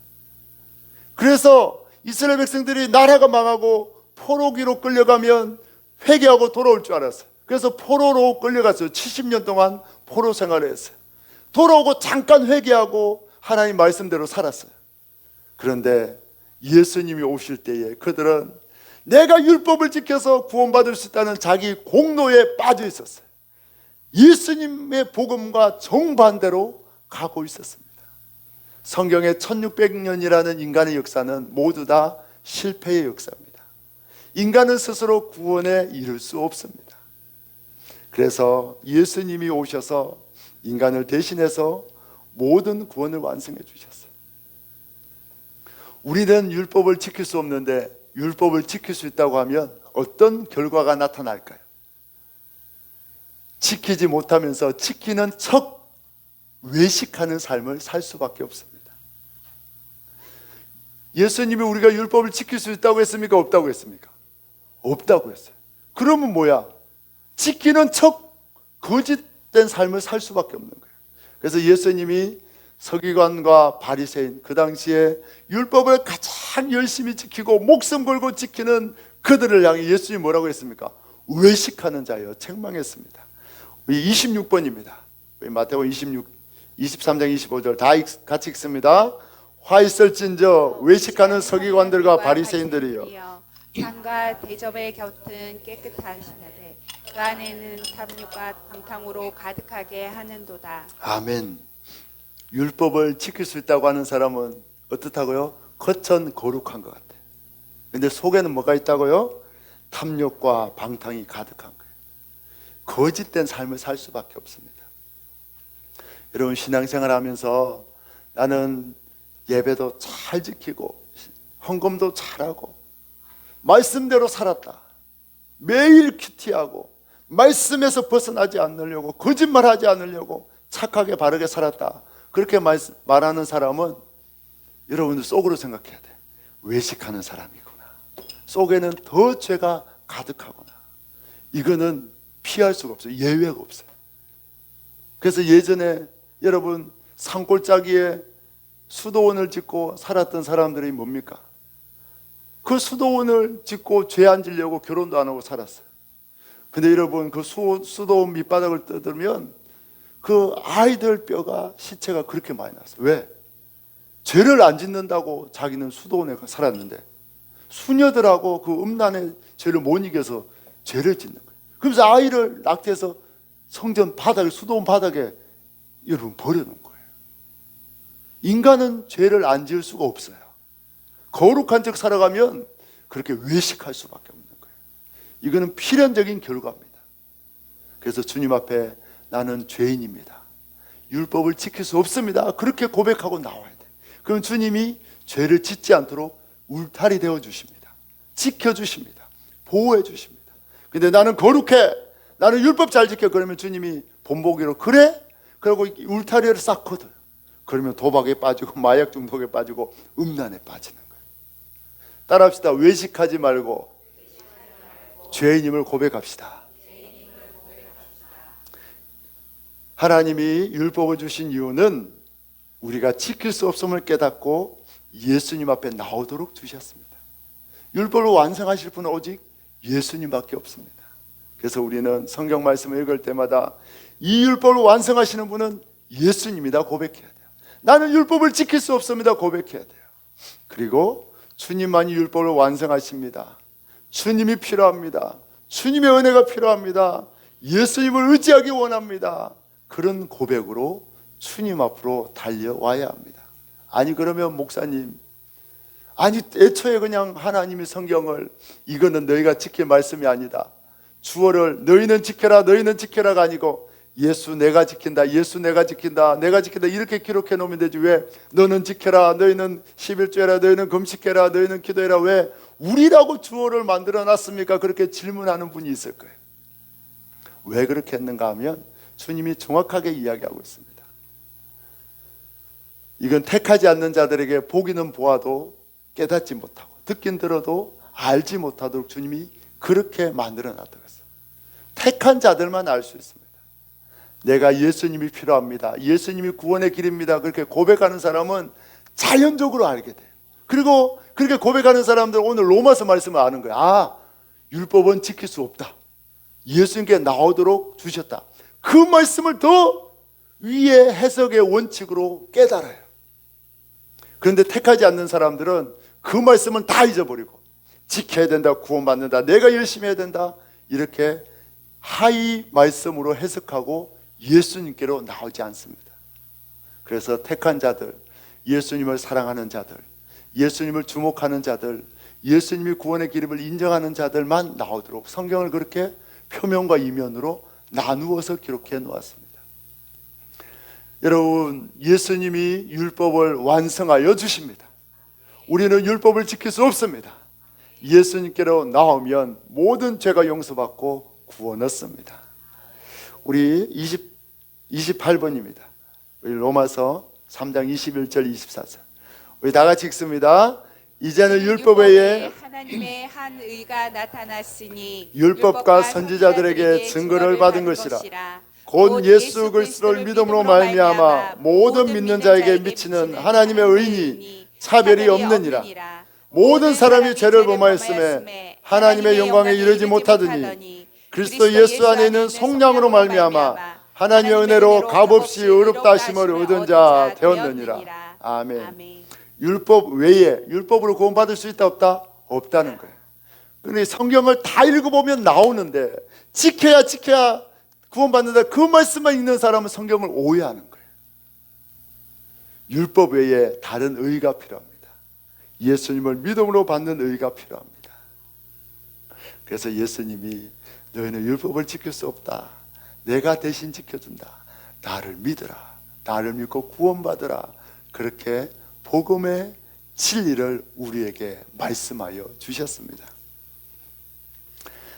그래서 이스라엘 백성들이 나라가 망하고 포로기로 끌려가면 회개하고 돌아올 줄 알았어요. 그래서 포로로 끌려갔어요. 70년 동안 포로 생활을 했어요. 돌아오고 잠깐 회개하고 하나님 말씀대로 살았어요. 그런데 예수님이 오실 때에 그들은 내가 율법을 지켜서 구원받을 수 있다는 자기 공로에 빠져 있었어요. 예수님의 복음과 정반대로 가고 있었습니다. 성경의 1600년이라는 인간의 역사는 모두 다 실패의 역사입니다. 인간은 스스로 구원에 이를 수 없습니다. 그래서 예수님이 오셔서 인간을 대신해서 모든 구원을 완성해 주셨어요. 우리는 율법을 지킬 수 없는데 율법을 지킬 수 있다고 하면 어떤 결과가 나타날까요? 지키지 못하면서 지키는 척 외식하는 삶을 살 수밖에 없습니다. 예수님이 우리가 율법을 지킬 수 있다고 했습니까? 없다고 했습니까? 없다고 했어요. 그러면 뭐야? 지키는 척 거짓된 삶을 살 수밖에 없는 거예요. 그래서 예수님이 서기관과 바리새인, 그 당시에 율법을 가장 열심히 지키고 목숨 걸고 지키는 그들을 향해 예수님이 뭐라고 했습니까? 외식하는 자여 책망했습니다. 26번입니다. 마태복음 23장 25절 다 같이 읽습니다. 화 있을진저 외식하는 서기관들과 바리새인들이여 상과 대접의 곁은 깨끗하시되 그 안에는 탐욕과 방탕으로 가득하게 하는도다. 아멘. 율법을 지킬 수 있다고 하는 사람은 어떻다고요? 겉은 거룩한 것 같아요. 근데 속에는 뭐가 있다고요? 탐욕과 방탕이 가득한 거예요. 거짓된 삶을 살 수밖에 없습니다. 여러분, 신앙생활 하면서 나는 예배도 잘 지키고 헌금도 잘하고 말씀대로 살았다, 매일 큐티하고 말씀에서 벗어나지 않으려고, 거짓말하지 않으려고 착하게 바르게 살았다, 그렇게 말하는 사람은 여러분들 속으로 생각해야 돼. 외식하는 사람이구나. 속에는 더 죄가 가득하구나. 이거는 피할 수가 없어요. 예외가 없어요. 그래서 예전에 여러분 산골짜기에 수도원을 짓고 살았던 사람들이 뭡니까? 그 수도원을 짓고 죄 안 지려고 결혼도 안 하고 살았어요. 근데 여러분 그 수도원 밑바닥을 뜯으면 그 아이들 뼈가, 시체가 그렇게 많이 났어요. 왜? 죄를 안 짓는다고 자기는 수도원에 살았는데 수녀들하고 그 음란의 죄를 못 이겨서 죄를 짓는 거예요. 그래서 아이를 낙태해서 성전 바닥에, 수도원 바닥에 여러분 버려놓은 거예요. 인간은 죄를 안 지을 수가 없어요. 거룩한 척 살아가면 그렇게 외식할 수밖에 없는 거예요. 이거는 필연적인 결과입니다. 그래서 주님 앞에 나는 죄인입니다, 율법을 지킬 수 없습니다, 그렇게 고백하고 나와야 돼. 그럼 주님이 죄를 짓지 않도록 울타리 되어 주십니다. 지켜 주십니다. 보호해 주십니다. 근데 나는 거룩해, 나는 율법 잘 지켜, 그러면 주님이 본보기로 그래? 그러고 울타리를 싹 걷어요. 그러면 도박에 빠지고 마약 중독에 빠지고 음란에 빠지는 거예요. 따라합시다. 외식하지 말고 죄인임을 고백합시다. 하나님이 율법을 주신 이유는 우리가 지킬 수 없음을 깨닫고 예수님 앞에 나오도록 주셨습니다. 율법을 완성하실 분은 오직 예수님밖에 없습니다. 그래서 우리는 성경 말씀을 읽을 때마다 이 율법을 완성하시는 분은 예수님이다 고백해야 돼요. 나는 율법을 지킬 수 없습니다 고백해야 돼요. 그리고 주님만이 율법을 완성하십니다. 주님이 필요합니다. 주님의 은혜가 필요합니다. 예수님을 의지하기 원합니다. 그런 고백으로 주님 앞으로 달려와야 합니다. 아니 그러면 목사님, 아니 애초에 그냥 하나님이 성경을 이거는 너희가 지킬 말씀이 아니다, 주어를 너희는 지켜라 너희는 지켜라가 아니고 예수 내가 지킨다, 예수 내가 지킨다, 내가 지킨다 이렇게 기록해 놓으면 되지, 왜 너는 지켜라, 너희는 11조해라, 너희는 금식해라, 너희는 기도해라, 왜 우리라고 주어를 만들어 놨습니까? 그렇게 질문하는 분이 있을 거예요. 왜 그렇게 했는가 하면 주님이 정확하게 이야기하고 있습니다. 이건 택하지 않는 자들에게 보기는 보아도 깨닫지 못하고 듣긴 들어도 알지 못하도록 주님이 그렇게 만들어 놨다고 했어요. 택한 자들만 알 수 있습니다. 내가 예수님이 필요합니다, 예수님이 구원의 길입니다, 그렇게 고백하는 사람은 자연적으로 알게 돼요. 그리고 그렇게 고백하는 사람들 오늘 로마서 말씀을 아는 거예요. 아, 율법은 지킬 수 없다, 예수님께 나오도록 주셨다. 그 말씀을 더 위의 해석의 원칙으로 깨달아요. 그런데 택하지 않는 사람들은 그 말씀은 다 잊어버리고 지켜야 된다, 구원받는다, 내가 열심히 해야 된다, 이렇게 하이 말씀으로 해석하고 예수님께로 나오지 않습니다. 그래서 택한 자들, 예수님을 사랑하는 자들, 예수님을 주목하는 자들, 예수님이 구원의 기름을 인정하는 자들만 나오도록 성경을 그렇게 표면과 이면으로 나누어서 기록해 놓았습니다. 여러분, 예수님이 율법을 완성하여 주십니다. 우리는 율법을 지킬 수 없습니다. 예수님께로 나오면 모든 죄가 용서받고 구원 얻습니다. 우리 28번입니다. 우리 로마서 3장 21절 24절 우리 다 같이 읽습니다. 이제는 율법 외에 하나님의 한 의가 나타났으니 율법과 선지자들에게 증거를 받은 것이라. 곧 예수 그리스도를 믿음으로 말미암아 모든 믿는 자에게 미치는 하나님의 의인이 차별이 없느니라. 모든 사람이 죄를 범하였음에 하나님의 영광에 이르지 못하더니 그리스도 예수 안에 있는 속량으로 말미암아 하나님의 은혜로 값없이 의롭다 하심을 얻은 자 되었느니라. 아멘. 율법 외에 율법으로 구원받을 수 있다 없다? 없다는 거예요. 그런데 성경을 다 읽어보면 나오는데 지켜야 구원받는다, 그 말씀만 읽는 사람은 성경을 오해하는 거예요. 율법 외에 다른 의가 필요합니다. 예수님을 믿음으로 받는 의가 필요합니다. 그래서 예수님이 너희는 율법을 지킬 수 없다, 내가 대신 지켜준다, 나를 믿으라, 나를 믿고 구원받으라, 그렇게 복음의 진리를 우리에게 말씀하여 주셨습니다.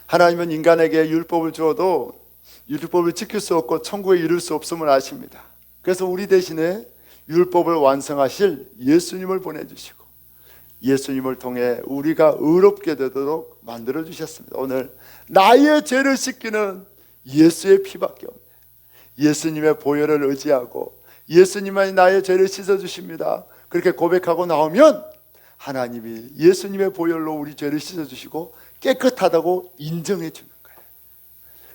하나님은 인간에게 율법을 주어도 율법을 지킬 수 없고 천국에 이룰 수 없음을 아십니다. 그래서 우리 대신에 율법을 완성하실 예수님을 보내주시고 예수님을 통해 우리가 의롭게 되도록 만들어 주셨습니다. 오늘 나의 죄를 씻기는 예수의 피밖에 없네. 예수님의 보혈을 의지하고 예수님만이 나의 죄를 씻어주십니다, 그렇게 고백하고 나오면 하나님이 예수님의 보혈로 우리 죄를 씻어주시고 깨끗하다고 인정해 주는 거예요.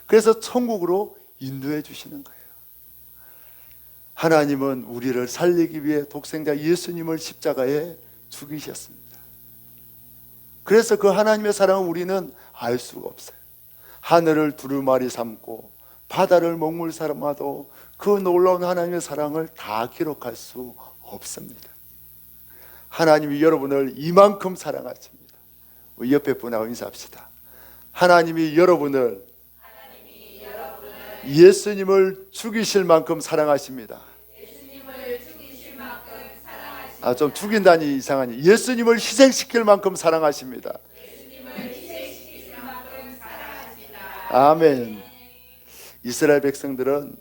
그래서 천국으로 인도해 주시는 거예요. 하나님은 우리를 살리기 위해 독생자 예수님을 십자가에 죽이셨습니다. 그래서 그 하나님의 사랑을 우리는 알 수가 없어요. 하늘을 두루마리 삼고 바다를 먹물 삼아도 그 놀라운 하나님의 사랑을 다 기록할 수 없습니다. 하나님이 여러분을 이만큼 사랑하십니다. 우리 옆에 분하고 인사합시다. 하나님이 여러분을 예수님을 죽이실 만큼 사랑하십니다. 좀 죽인다니 이상하니 예수님을 희생시킬 만큼 사랑하십니다. 아멘. 이스라엘 백성들은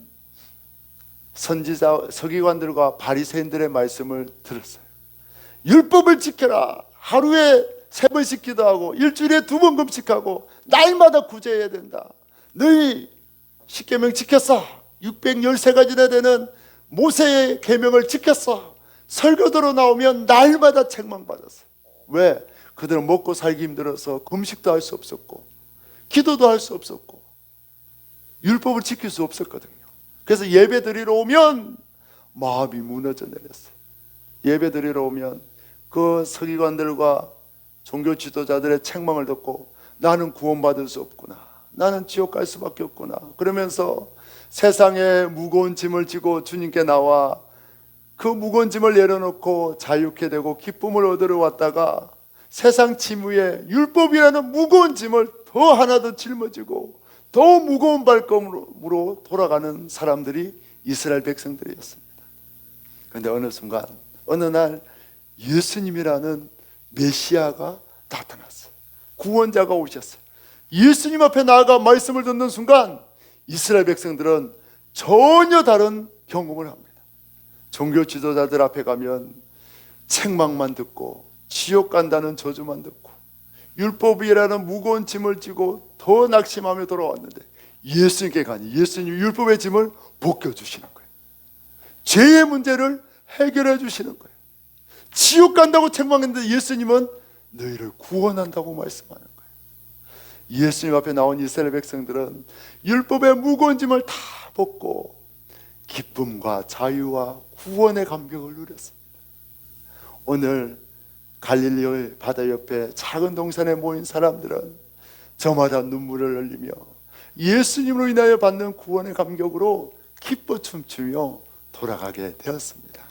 선지자 서기관들과 바리새인들의 말씀을 들었어요. 율법을 지켜라. 하루에 3번씩 기도하고 일주일에 2번 금식하고 날마다 구제해야 된다. 너희 십계명 지켰어. 613가지나 되는 모세의 계명을 지켰어. 설교도로 나오면 날마다 책망받았어요. 왜? 그들은 먹고 살기 힘들어서 금식도 할 수 없었고 기도도 할 수 없었고 율법을 지킬 수 없었거든요. 그래서 예배 드리러 오면 마음이 무너져 내렸어요. 예배 드리러 오면 그 서기관들과 종교 지도자들의 책망을 듣고 나는 구원받을 수 없구나. 나는 지옥 갈 수밖에 없구나. 그러면서 세상에 무거운 짐을 지고 주님께 나와 그 무거운 짐을 내려놓고 자유케 되고 기쁨을 얻으러 왔다가 세상 짐 위에 율법이라는 무거운 짐을 더 하나 더 짊어지고 더 무거운 발걸음으로 돌아가는 사람들이 이스라엘 백성들이었습니다. 그런데 어느 순간 어느 날 예수님이라는 메시아가 나타났어요. 구원자가 오셨어요. 예수님 앞에 나아가 말씀을 듣는 순간 이스라엘 백성들은 전혀 다른 경험을 합니다. 종교 지도자들 앞에 가면 책망만 듣고 지옥 간다는 저주만 듣고 율법이라는 무거운 짐을 지고 더 낙심하며 돌아왔는데 예수님께 가니 예수님 율법의 짐을 벗겨주시는 거예요. 죄의 문제를 해결해 주시는 거예요. 지옥 간다고 책망했는데 예수님은 너희를 구원한다고 말씀하는 거예요. 예수님 앞에 나온 이스라엘 백성들은 율법의 무거운 짐을 다 벗고 기쁨과 자유와 구원의 감격을 누렸습니다. 오늘 갈릴리 바다 옆에 작은 동산에 모인 사람들은 저마다 눈물을 흘리며 예수님으로 인하여 받는 구원의 감격으로 기뻐 춤추며 돌아가게 되었습니다.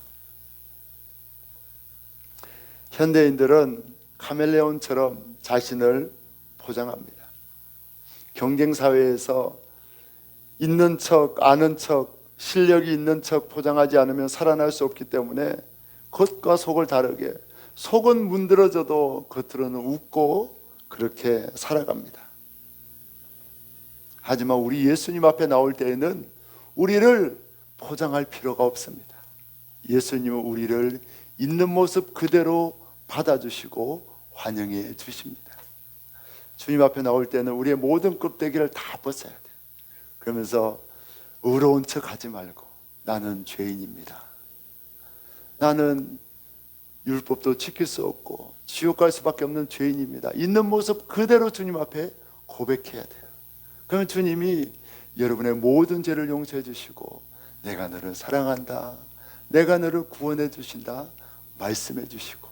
현대인들은 카멜레온처럼 자신을 포장합니다. 경쟁사회에서 있는 척, 아는 척, 실력이 있는 척 포장하지 않으면 살아날 수 없기 때문에 겉과 속을 다르게 속은 문드러져도 겉으로는 웃고 그렇게 살아갑니다. 하지만 우리 예수님 앞에 나올 때에는 우리를 포장할 필요가 없습니다. 예수님은 우리를 있는 모습 그대로 받아주시고 환영해 주십니다. 주님 앞에 나올 때는 우리의 모든 껍데기를 다 벗어야 돼요. 그러면서 의로운 척 하지 말고 나는 죄인입니다. 나는 율법도 지킬 수 없고 지옥 갈 수밖에 없는 죄인입니다. 있는 모습 그대로 주님 앞에 고백해야 돼요. 그러면 주님이 여러분의 모든 죄를 용서해 주시고 내가 너를 사랑한다, 내가 너를 구원해 주신다 말씀해 주시고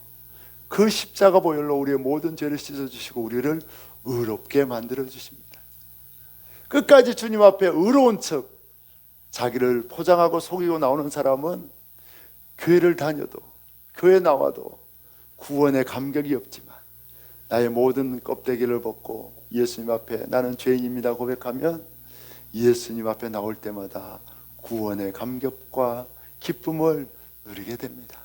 그 십자가 보혈로 우리의 모든 죄를 씻어 주시고 우리를 의롭게 만들어 주십니다. 끝까지 주님 앞에 의로운 척 자기를 포장하고 속이고 나오는 사람은 교회를 다녀도 교회 나와도 구원의 감격이 없지만 나의 모든 껍데기를 벗고 예수님 앞에 나는 죄인입니다 고백하면 예수님 앞에 나올 때마다 구원의 감격과 기쁨을 누리게 됩니다.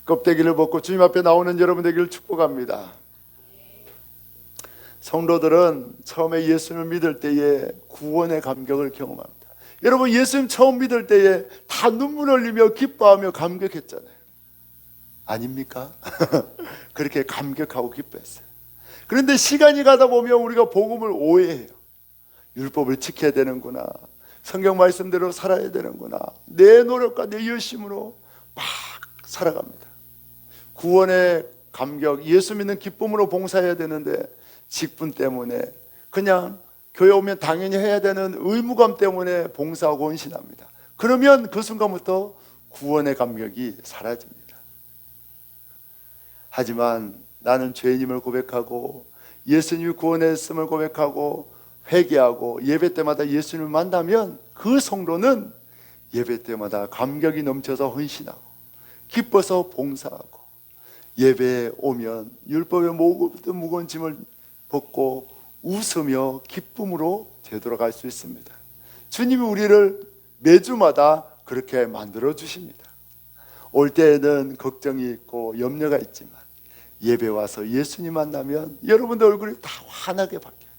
껍데기를 벗고 주님 앞에 나오는 여러분 되기를 축복합니다. 성도들은 처음에 예수님을 믿을 때에 구원의 감격을 경험합니다. 여러분 예수님 처음 믿을 때에 다 눈물 흘리며 기뻐하며 감격했잖아요. 아닙니까? 그렇게 감격하고 기뻐했어요. 그런데 시간이 가다 보면 우리가 복음을 오해해요. 율법을 지켜야 되는구나, 성경 말씀대로 살아야 되는구나, 내 노력과 내 열심으로 막 살아갑니다. 구원의 감격, 예수 믿는 기쁨으로 봉사해야 되는데 직분 때문에 그냥 교회 오면 당연히 해야 되는 의무감 때문에 봉사하고 헌신합니다. 그러면 그 순간부터 구원의 감격이 사라집니다. 하지만 나는 죄인임을 고백하고 예수님이 구원했음을 고백하고 회개하고 예배 때마다 예수님을 만나면 그 성도는 예배 때마다 감격이 넘쳐서 헌신하고 기뻐서 봉사하고 예배에 오면 율법의 모든 무거운 짐을 벗고 웃으며 기쁨으로 되돌아갈 수 있습니다. 주님이 우리를 매주마다 그렇게 만들어 주십니다. 올 때에는 걱정이 있고 염려가 있지만 예배 와서 예수님 만나면 여러분들 얼굴이 다 환하게 바뀌어요.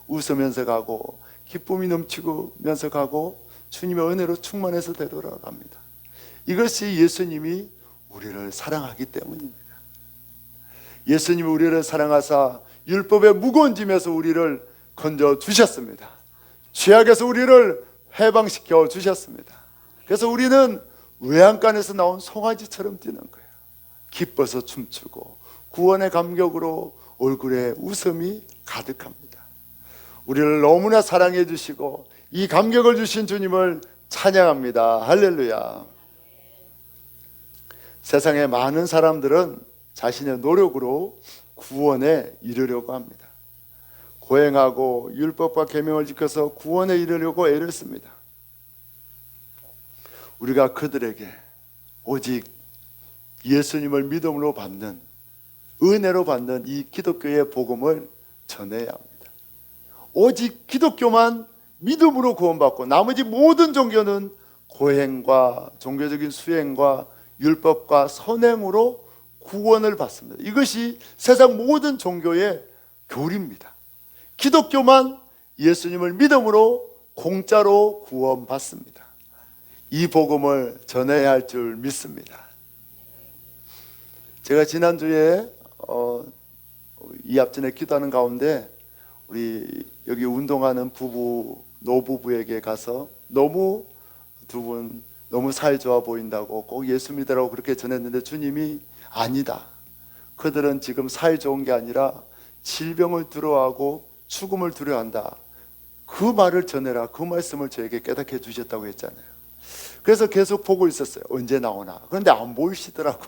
웃으면서 가고 기쁨이 넘치면서 가고 주님의 은혜로 충만해서 되돌아갑니다. 이것이 예수님이 우리를 사랑하기 때문입니다. 예수님이 우리를 사랑하사 율법의 무거운 짐에서 우리를 건져 주셨습니다. 죄악에서 우리를 해방시켜 주셨습니다. 그래서 우리는 외양간에서 나온 송아지처럼 뛰는 거예요. 기뻐서 춤추고 구원의 감격으로 얼굴에 웃음이 가득합니다. 우리를 너무나 사랑해 주시고 이 감격을 주신 주님을 찬양합니다. 할렐루야. 세상의 많은 사람들은 자신의 노력으로 구원에 이르려고 합니다. 고행하고 율법과 계명을 지켜서 구원에 이르려고 애를 씁니다. 우리가 그들에게 오직 예수님을 믿음으로 받는, 은혜로 받는 이 기독교의 복음을 전해야 합니다. 오직 기독교만 믿음으로 구원받고 나머지 모든 종교는 고행과 종교적인 수행과 율법과 선행으로 구원을 받습니다. 이것이 세상 모든 종교의 교리입니다. 기독교만 예수님을 믿음으로 공짜로 구원받습니다. 이 복음을 전해야 할 줄 믿습니다. 제가 지난주에 이 앞전에 기도하는 가운데 우리 여기 운동하는 노부부에게 가서 너무 두 분 너무 사이 좋아 보인다고 꼭 예수 믿으라고 그렇게 전했는데 주님이 아니다. 그들은 지금 사이 좋은 게 아니라 질병을 두려워하고 죽음을 두려워한다. 그 말을 전해라. 그 말씀을 저에게 깨닫게 해주셨다고 했잖아요. 그래서 계속 보고 있었어요. 언제 나오나. 그런데 안 보이시더라고.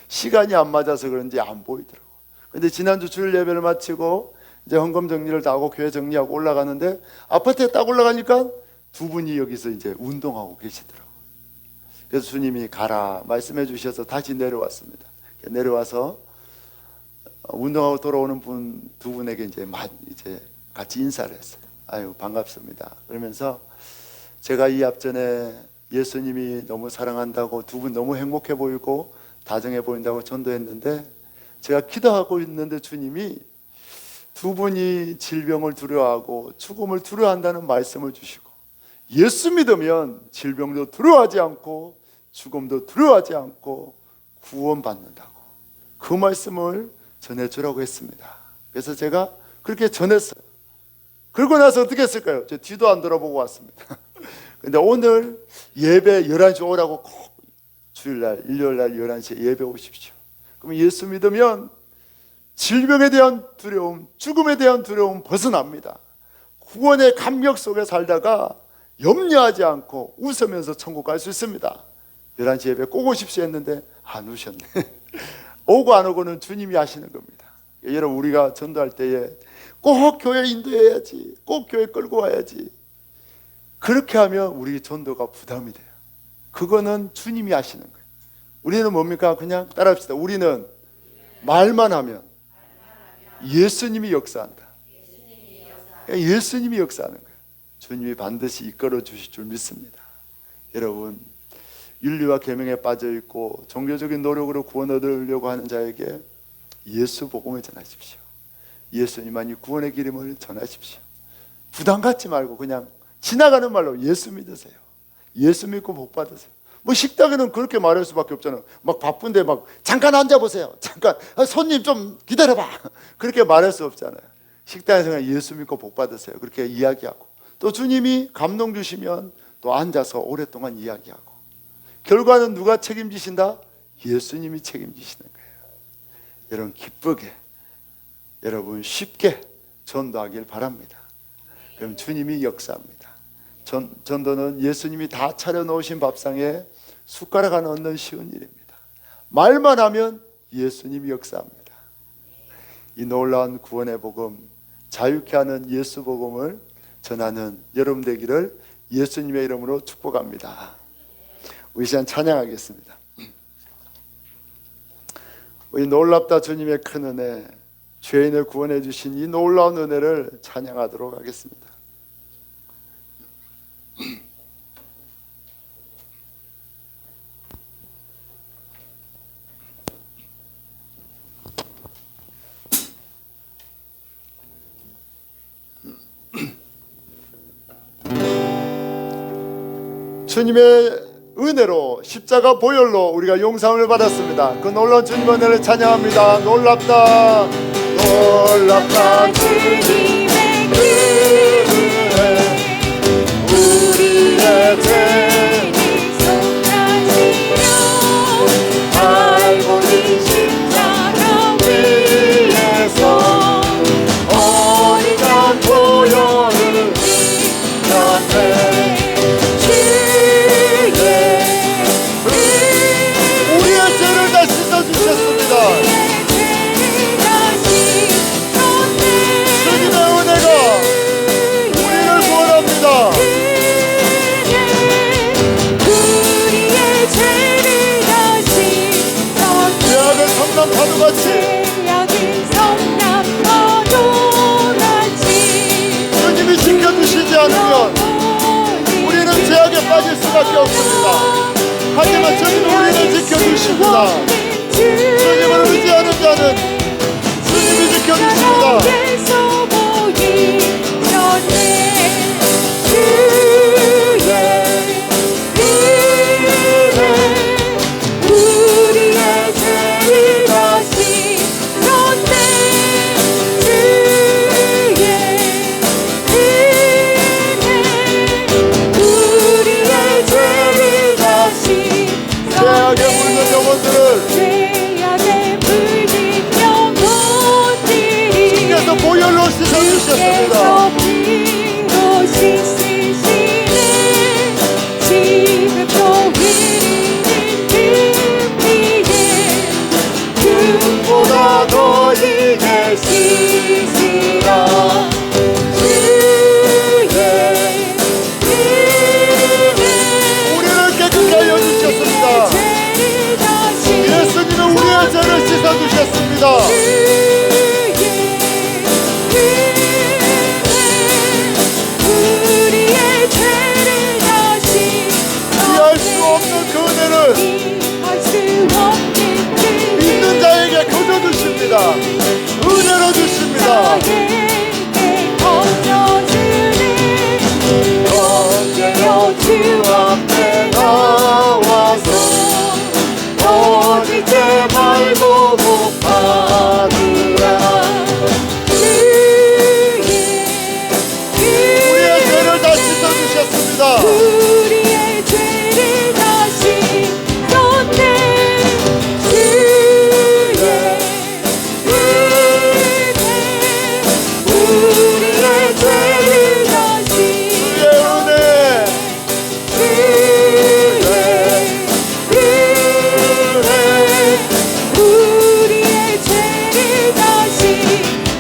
시간이 안 맞아서 그런지 안 보이더라고. 그런데 지난주 주일 예배를 마치고 이제 헌금 정리를 다 하고 교회 정리하고 올라가는데 아파트에 딱 올라가니까 두 분이 여기서 이제 운동하고 계시더라고. 그래서 주님이 가라 말씀해 주셔서 다시 내려왔습니다. 내려와서 운동하고 돌아오는 두 분에게 이제 같이 인사를 했어요. 아유 반갑습니다. 그러면서 제가 이 앞전에 예수님이 너무 사랑한다고 두 분 너무 행복해 보이고 다정해 보인다고 전도했는데 제가 기도하고 있는데 주님이 두 분이 질병을 두려워하고 죽음을 두려워한다는 말씀을 주시고 예수 믿으면 질병도 두려워하지 않고 죽음도 두려워하지 않고 구원받는다고 그 말씀을 전해주라고 했습니다. 그래서 제가 그렇게 전했어요. 그러고 나서 어떻게 했을까요? 저 뒤도 안 돌아보고 왔습니다. 근데 오늘 예배 11시 오라고 꼭 주일날, 일요일날 11시에 예배 오십시오. 그럼 예수 믿으면 질병에 대한 두려움, 죽음에 대한 두려움 벗어납니다. 구원의 감격 속에 살다가 염려하지 않고 웃으면서 천국 갈 수 있습니다. 11시 예배 꼭 오십시오 했는데 안 오셨네. 오고 안 오고는 주님이 하시는 겁니다. 여러분 우리가 전도할 때에 꼭 교회 인도해야지, 꼭 교회 끌고 와야지. 그렇게 하면 우리 전도가 부담이 돼요. 그거는 주님이 하시는 거예요. 우리는 뭡니까? 그냥 따라합시다. 우리는 말만 하면 예수님이 역사한다. 예수님이 역사하는 거예요. 주님이 반드시 이끌어 주실 줄 믿습니다. 여러분 윤리와 계명에 빠져 있고 종교적인 노력으로 구원 얻으려고 하는 자에게 예수 복음을 전하십시오. 예수님만이 구원의 기름을 전하십시오. 부담 갖지 말고 그냥 지나가는 말로 예수 믿으세요. 예수 믿고 복 받으세요. 뭐 식당에는 그렇게 말할 수밖에 없잖아요. 막 바쁜데 막 잠깐 앉아보세요. 잠깐 손님 좀 기다려봐. 그렇게 말할 수 없잖아요. 식당에서 그냥 예수 믿고 복 받으세요. 그렇게 이야기하고 또 주님이 감동 주시면 또 앉아서 오랫동안 이야기하고 결과는 누가 책임지신다? 예수님이 책임지시는 거예요. 여러분 기쁘게 여러분 쉽게 전도하길 바랍니다. 그럼 주님이 역사합니다. 전도는 예수님이 다 차려놓으신 밥상에 숟가락 하나 얹는 쉬운 일입니다. 말만 하면 예수님이 역사합니다. 이 놀라운 구원의 복음, 자유케 하는 예수 복음을 전하는 여러분 되기를 예수님의 이름으로 축복합니다. 우리 시간 찬양하겠습니다. 우리 놀랍다 주님의 큰 은혜, 죄인을 구원해 주신 이 놀라운 은혜를 찬양하도록 하겠습니다. 주님의 은혜로 십자가 보혈로 우리가 용서함을 받았습니다. 그 놀라운 주님의 은혜를 찬양합니다. 놀랍다 놀랍다 주님의 은혜 우리의 죄를 속하시려 갈보리 십자가 위에서 어린 양 보혈을 흘렸네 주의 우리의 죄를 다 씻어주셨습니다. 주님의 은혜가 우리를 구원합니다. 죄악의 성남 파도같이 주님이 지켜주시지 않으면 우리는 죄악에 빠질 수밖에 없습니다. 하지만 주님은 우리를 지켜주십니다. 주님을 의지하는 자는 주님이 지켜주십니다. 죄악에 물든 영혼들을 주께서 보혈로 씻어주셨습니다. 보다 더 이게 씻으라 우리를 깨끗게 하여 주셨습니다. 예수님은 우리의 죄를 씻어주셨습니다. 이해할 수 없는 그 은혜를 믿는 자에게 거저 주십니다. 은혜로 주십니다. 주 앞에 나와서 오직 제발 보고 받으라 우리의 죄를 다 씻어주셨습니다. 우리의 죄를 다시 쏟네 주의 은혜 우리의 죄를 다시 주의 은혜 우리의 죄를 다시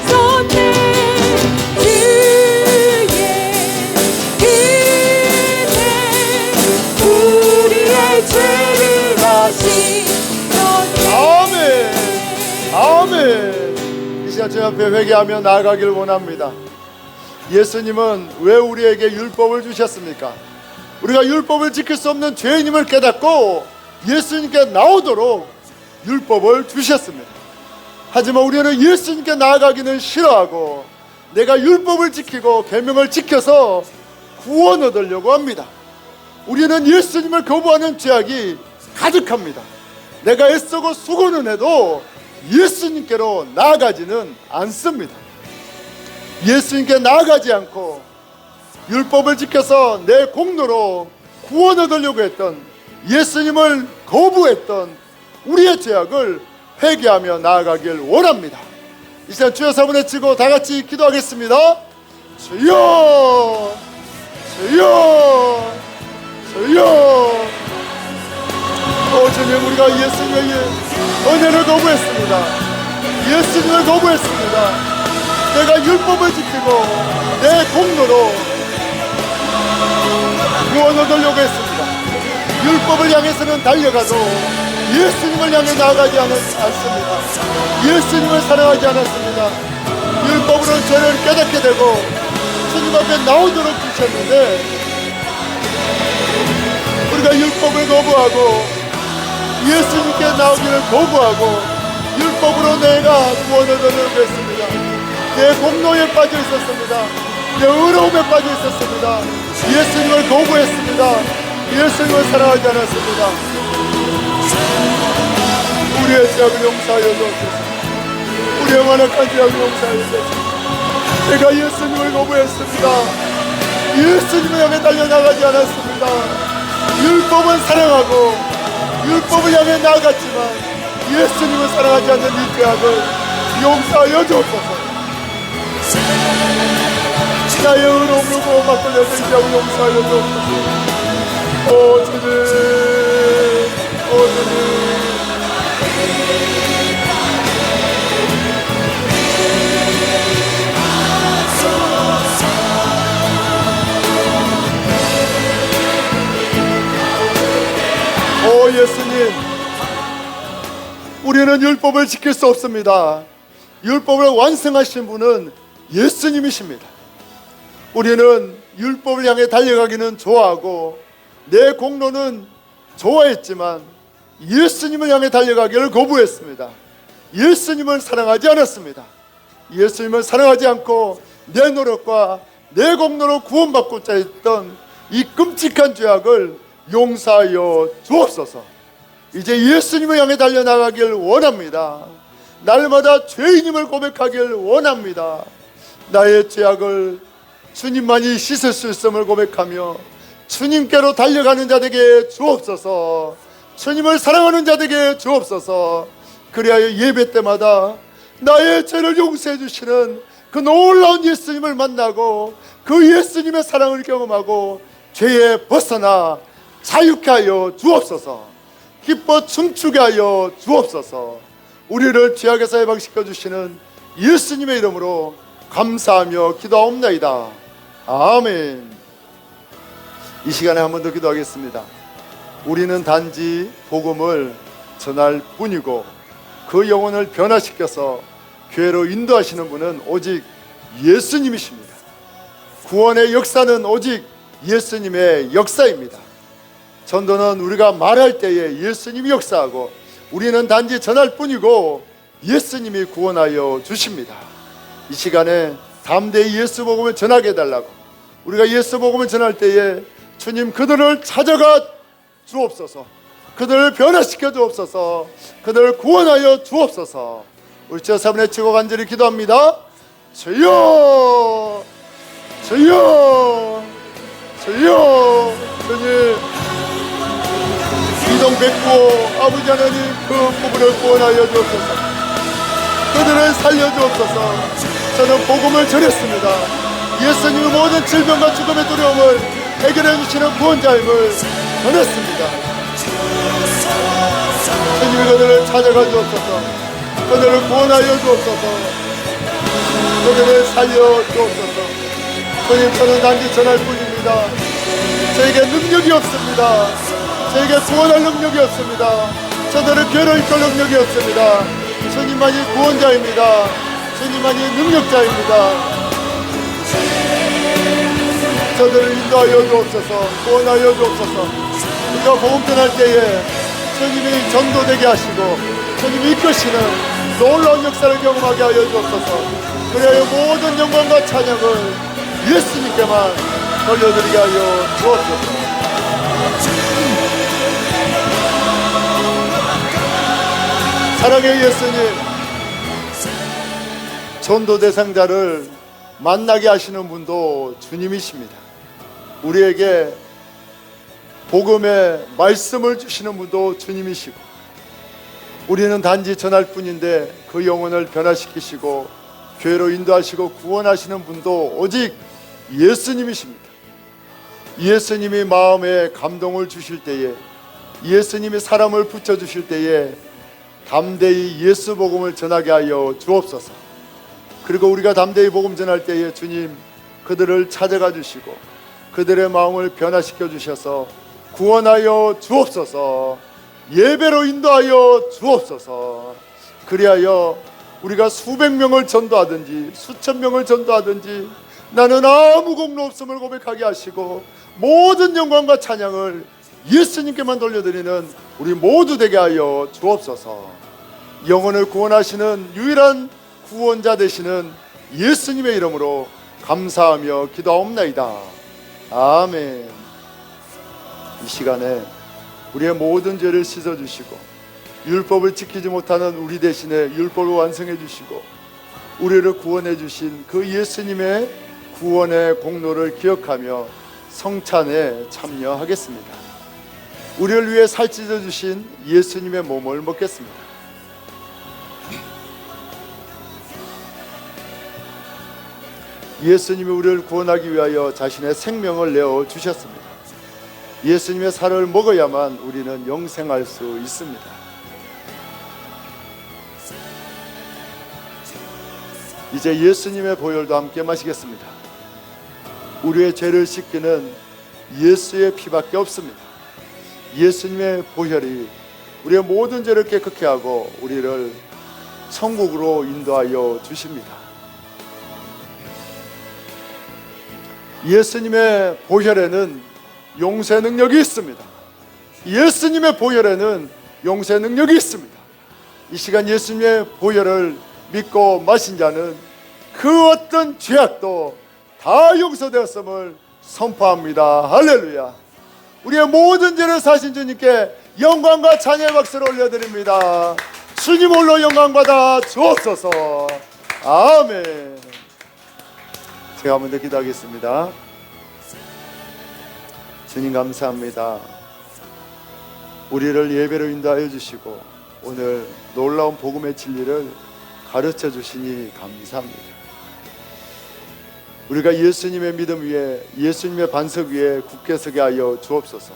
쏟네 우리의 죄를 다시 쏟네 아멘 아멘. 이 시간 주 앞에 회개하며 나아가길 원합니다. 예수님은 왜 우리에게 율법을 주셨습니까? 우리가 율법을 지킬 수 없는 죄인임을 깨닫고 예수님께 나오도록 율법을 주셨습니다. 하지만 우리는 예수님께 나아가기는 싫어하고 내가 율법을 지키고 계명을 지켜서 구원 얻으려고 합니다. 우리는 예수님을 거부하는 죄악이 가득합니다. 내가 애쓰고 수고는 해도 예수님께로 나아가지는 않습니다. 예수님께 나아가지 않고 율법을 지켜서 내 공로로 구원 얻으려고 했던 예수님을 거부했던 우리의 죄악을 회개하며 나아가길 원합니다. 이 시간 주여 사분 외치고 다 같이 기도하겠습니다. 주여 주여 주여. 주님, 우리가 예수님의 은혜를 거부했습니다. 예수님을 거부했습니다. 내가 율법을 지키고 내 공로로 구원 얻으려고 했습니다. 율법을 향해서는 달려가도 예수님을 향해 나아가지 않습니다. 예수님을 사랑하지 않았습니다. 율법으로 죄를 깨닫게 되고 주님 앞에 나오도록 주셨는데 우리가 율법을 거부하고 예수님께 나오기를 거부하고 율법으로 내가 구원을 얻으려고 했습니다. 내 공로에 빠져 있었습니다. 내 의로움에 빠져 있었습니다. 예수님을 거부했습니다. 예수님을 사랑하지 않았습니다. 우리의 죄악을 용서하여 주옵소서. 우리의 완악한 죄악을 용서하여 주옵소서. 제가 예수님을 거부했습니다. 예수님을 향해 달려나가지 않았습니다. 율법은 사랑하고 율법을 향해 나아갔지만 예수님을 사랑하지 않는 이 죄악을 용서하여 주옵소서. 나의 의로움으로 구원받고 내는 이 죄악을 용서하여 주옵소서. 오 주님, 오 주님. 오 예수님, 우리는 율법을 지킬 수 없습니다. 율법을 완성하신 분은 예수님이십니다. 우리는 율법을 향해 달려가기는 좋아하고 내 공로는 좋아했지만 예수님을 향해 달려가기를 거부했습니다. 예수님을 사랑하지 않았습니다. 예수님을 사랑하지 않고 내 노력과 내 공로로 구원받고자 했던 이 끔찍한 죄악을 용서하여 주옵소서. 이제 예수님을 향해 달려나가길 원합니다. 날마다 죄인임을 고백하길 원합니다. 나의 죄악을 주님만이 씻을 수 있음을 고백하며 주님께로 달려가는 자 되게 주옵소서. 주님을 사랑하는 자 되게 주옵소서. 그리하여 예배 때마다 나의 죄를 용서해 주시는 그 놀라운 예수님을 만나고 그 예수님의 사랑을 경험하고 죄에 벗어나 자유케 하여 주옵소서. 기뻐 춤추게 하여 주옵소서. 우리를 죄악에서 해방시켜 주시는 예수님의 이름으로 감사하며 기도하옵나이다. 아멘. 이 시간에 한 번 더 기도하겠습니다. 우리는 단지 복음을 전할 뿐이고 그 영혼을 변화시켜서 교회로 인도하시는 분은 오직 예수님이십니다. 구원의 역사는 오직 예수님의 역사입니다. 전도는 우리가 말할 때에 예수님이 역사하고 우리는 단지 전할 뿐이고 예수님이 구원하여 주십니다. 이 시간에 담대히 예수 복음을 전하게 해달라고, 우리가 예수 복음을 전할 때에 주님 그들을 찾아가 주옵소서. 그들을 변화시켜 주옵소서. 그들을 구원하여 주옵소서. 우리 저 사분의 치고 간절히 기도합니다. 주여, 주여, 주여. 주님 이동 백구 아버지 하나님 그 부부를 구원하여 주옵소서. 그들을 살려 주옵소서. 저는 복음을 전했습니다. 예수님의 모든 질병과 죽음의 두려움을 해결해 주시는 구원자임을 전했습니다. 주님이 그들을 찾아가 주옵소서. 그들을 구원하여 주옵소서. 그들을 살려 주옵소서. 주님 저는 단지 전할 뿐입니다. 저에게 능력이 없습니다. 저에게 구원할 능력이 없습니다. 저들을 괴로 이끌 능력이 없습니다. 주님만이 구원자입니다. 주님만이 능력자입니다. 저들을 인도하여 주옵소서. 구원하여 주옵소서. 우리가 복음 전할 때에 주님이 전도되게 하시고 주님이 이끄시는 놀라운 역사를 경험하게 하여 주옵소서. 그래야 모든 영광과 찬양을 예수님께만 돌려드리게 하여 주옵소서. 사랑의 예수님, 전도 대상자를 만나게 하시는 분도 주님이십니다. 우리에게 복음의 말씀을 주시는 분도 주님이시고 우리는 단지 전할 뿐인데 그 영혼을 변화시키시고 교회로 인도하시고 구원하시는 분도 오직 예수님이십니다. 예수님이 마음에 감동을 주실 때에, 예수님이 사람을 붙여주실 때에 담대히 예수 복음을 전하게 하여 주옵소서. 그리고 우리가 담대히 복음 전할 때에 주님 그들을 찾아가 주시고 그들의 마음을 변화시켜 주셔서 구원하여 주옵소서. 예배로 인도하여 주옵소서. 그리하여 우리가 수백 명을 전도하든지 수천 명을 전도하든지 나는 아무 공로 없음을 고백하게 하시고 모든 영광과 찬양을 예수님께만 돌려드리는 우리 모두 되게 하여 주옵소서. 영혼을 구원하시는 유일한 구원자 되시는 예수님의 이름으로 감사하며 기도하옵나이다. 아멘. 이 시간에 우리의 모든 죄를 씻어주시고 율법을 지키지 못하는 우리 대신에 율법을 완성해 주시고 우리를 구원해 주신 그 예수님의 구원의 공로를 기억하며 성찬에 참여하겠습니다. 우리를 위해 살찌져 주신 예수님의 몸을 먹겠습니다. 예수님이 우리를 구원하기 위하여 자신의 생명을 내어 주셨습니다. 예수님의 살을 먹어야만 우리는 영생할 수 있습니다. 이제 예수님의 보혈도 함께 마시겠습니다. 우리의 죄를 씻기는 예수의 피밖에 없습니다. 예수님의 보혈이 우리의 모든 죄를 깨끗게 하고 우리를 천국으로 인도하여 주십니다. 예수님의 보혈에는 용서의 능력이 있습니다. 예수님의 보혈에는 용서의 능력이 있습니다. 이 시간 예수님의 보혈을 믿고 마신 자는 그 어떤 죄악도 다 용서되었음을 선포합니다. 할렐루야. 우리의 모든 죄를 사신 주님께 영광과 찬양의 박수를 올려드립니다. 주님 홀로 영광 받아 주옵소서. 아멘. 제가 먼저 기도하겠습니다. 주님 감사합니다. 우리를 예배로 인도하여 주시고 오늘 놀라운 복음의 진리를 가르쳐 주시니 감사합니다. 우리가 예수님의 믿음 위에 예수님의 반석 위에 굳게 서게 하여 주옵소서.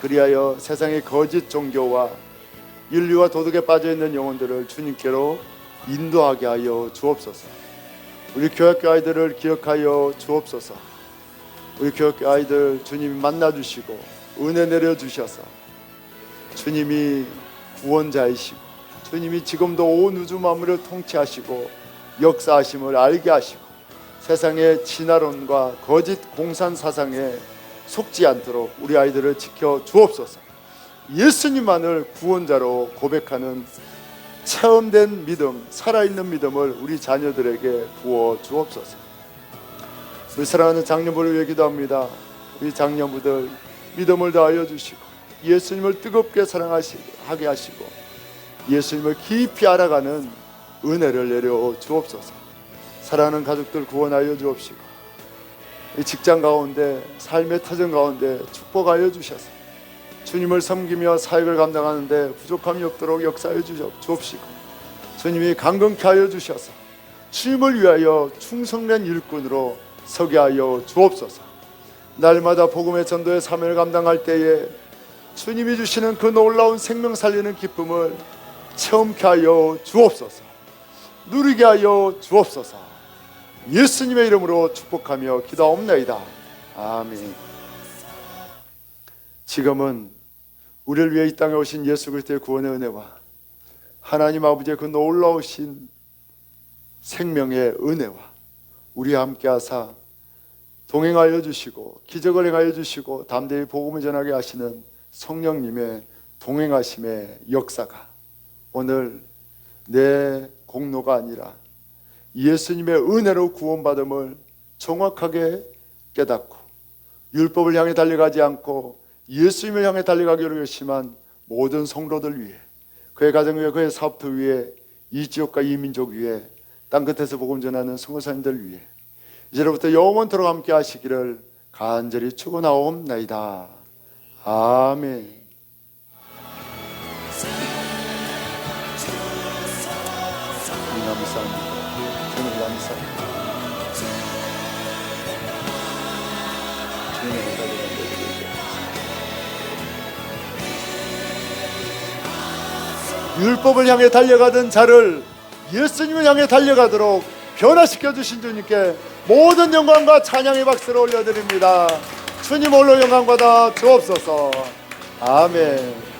그리하여 세상의 거짓 종교와 인류와 도덕에 빠져있는 영혼들을 주님께로 인도하게 하여 주옵소서. 우리 교학교 아이들을 기억하여 주옵소서. 우리 교학교 아이들 주님이 만나주시고 은혜 내려주셔서 주님이 구원자이시고 주님이 지금도 온 우주 만물을 통치하시고 역사하심을 알게 하시고 세상의 진화론과 거짓 공산 사상에 속지 않도록 우리 아이들을 지켜 주옵소서. 예수님만을 구원자로 고백하는 체험된 믿음, 살아있는 믿음을 우리 자녀들에게 부어 주옵소서. 우리 사랑하는 장년부를 위해 기도합니다. 우리 장년부들 믿음을 다하여 주시고 예수님을 뜨겁게 사랑하게 하시고 예수님을 깊이 알아가는 은혜를 내려 주옵소서. 사랑하는 가족들 구원하여 주옵시고 이 직장 가운데 삶의 터전 가운데 축복하여 주셔서 주님을 섬기며 사역을 감당하는데 부족함이 없도록 역사해 주옵시고 주님이 강건케 하여 주셔서 주님을 위하여 충성된 일꾼으로 서게 하여 주옵소서. 날마다 복음의 전도의 사명을 감당할 때에 주님이 주시는 그 놀라운 생명 살리는 기쁨을 체험케 하여 주옵소서. 누리게 하여 주옵소서. 예수님의 이름으로 축복하며 기도하옵나이다. 아멘. 지금은 우리를 위해 이 땅에 오신 예수 그리스도의 구원의 은혜와 하나님 아버지의 그 놀라우신 생명의 은혜와 우리와 함께 하사 동행하여 주시고 기적을 행하여 주시고 담대히 복음을 전하게 하시는 성령님의 동행하심의 역사가 오늘 내 공로가 아니라 예수님의 은혜로 구원받음을 정확하게 깨닫고 율법을 향해 달려가지 않고 예수님을 향해 달려가기로 결심한 모든 성도들 위해 그의 가정 위에 그의 사업터 위에 이 지역과 이 민족 위에 땅끝에서 복음 전하는 선교사님들 위해 이제로부터 영원토록 함께 하시기를 간절히 축원하옵나이다. 아멘. 주님 감사합니다. 주님 감사합니다. 주님의 은혜를 율법을 향해 달려가던 자를 예수님을 향해 달려가도록 변화시켜 주신 주님께 모든 영광과 찬양의 박수를 올려드립니다. 주님 홀로 영광받아 주옵소서. 아멘.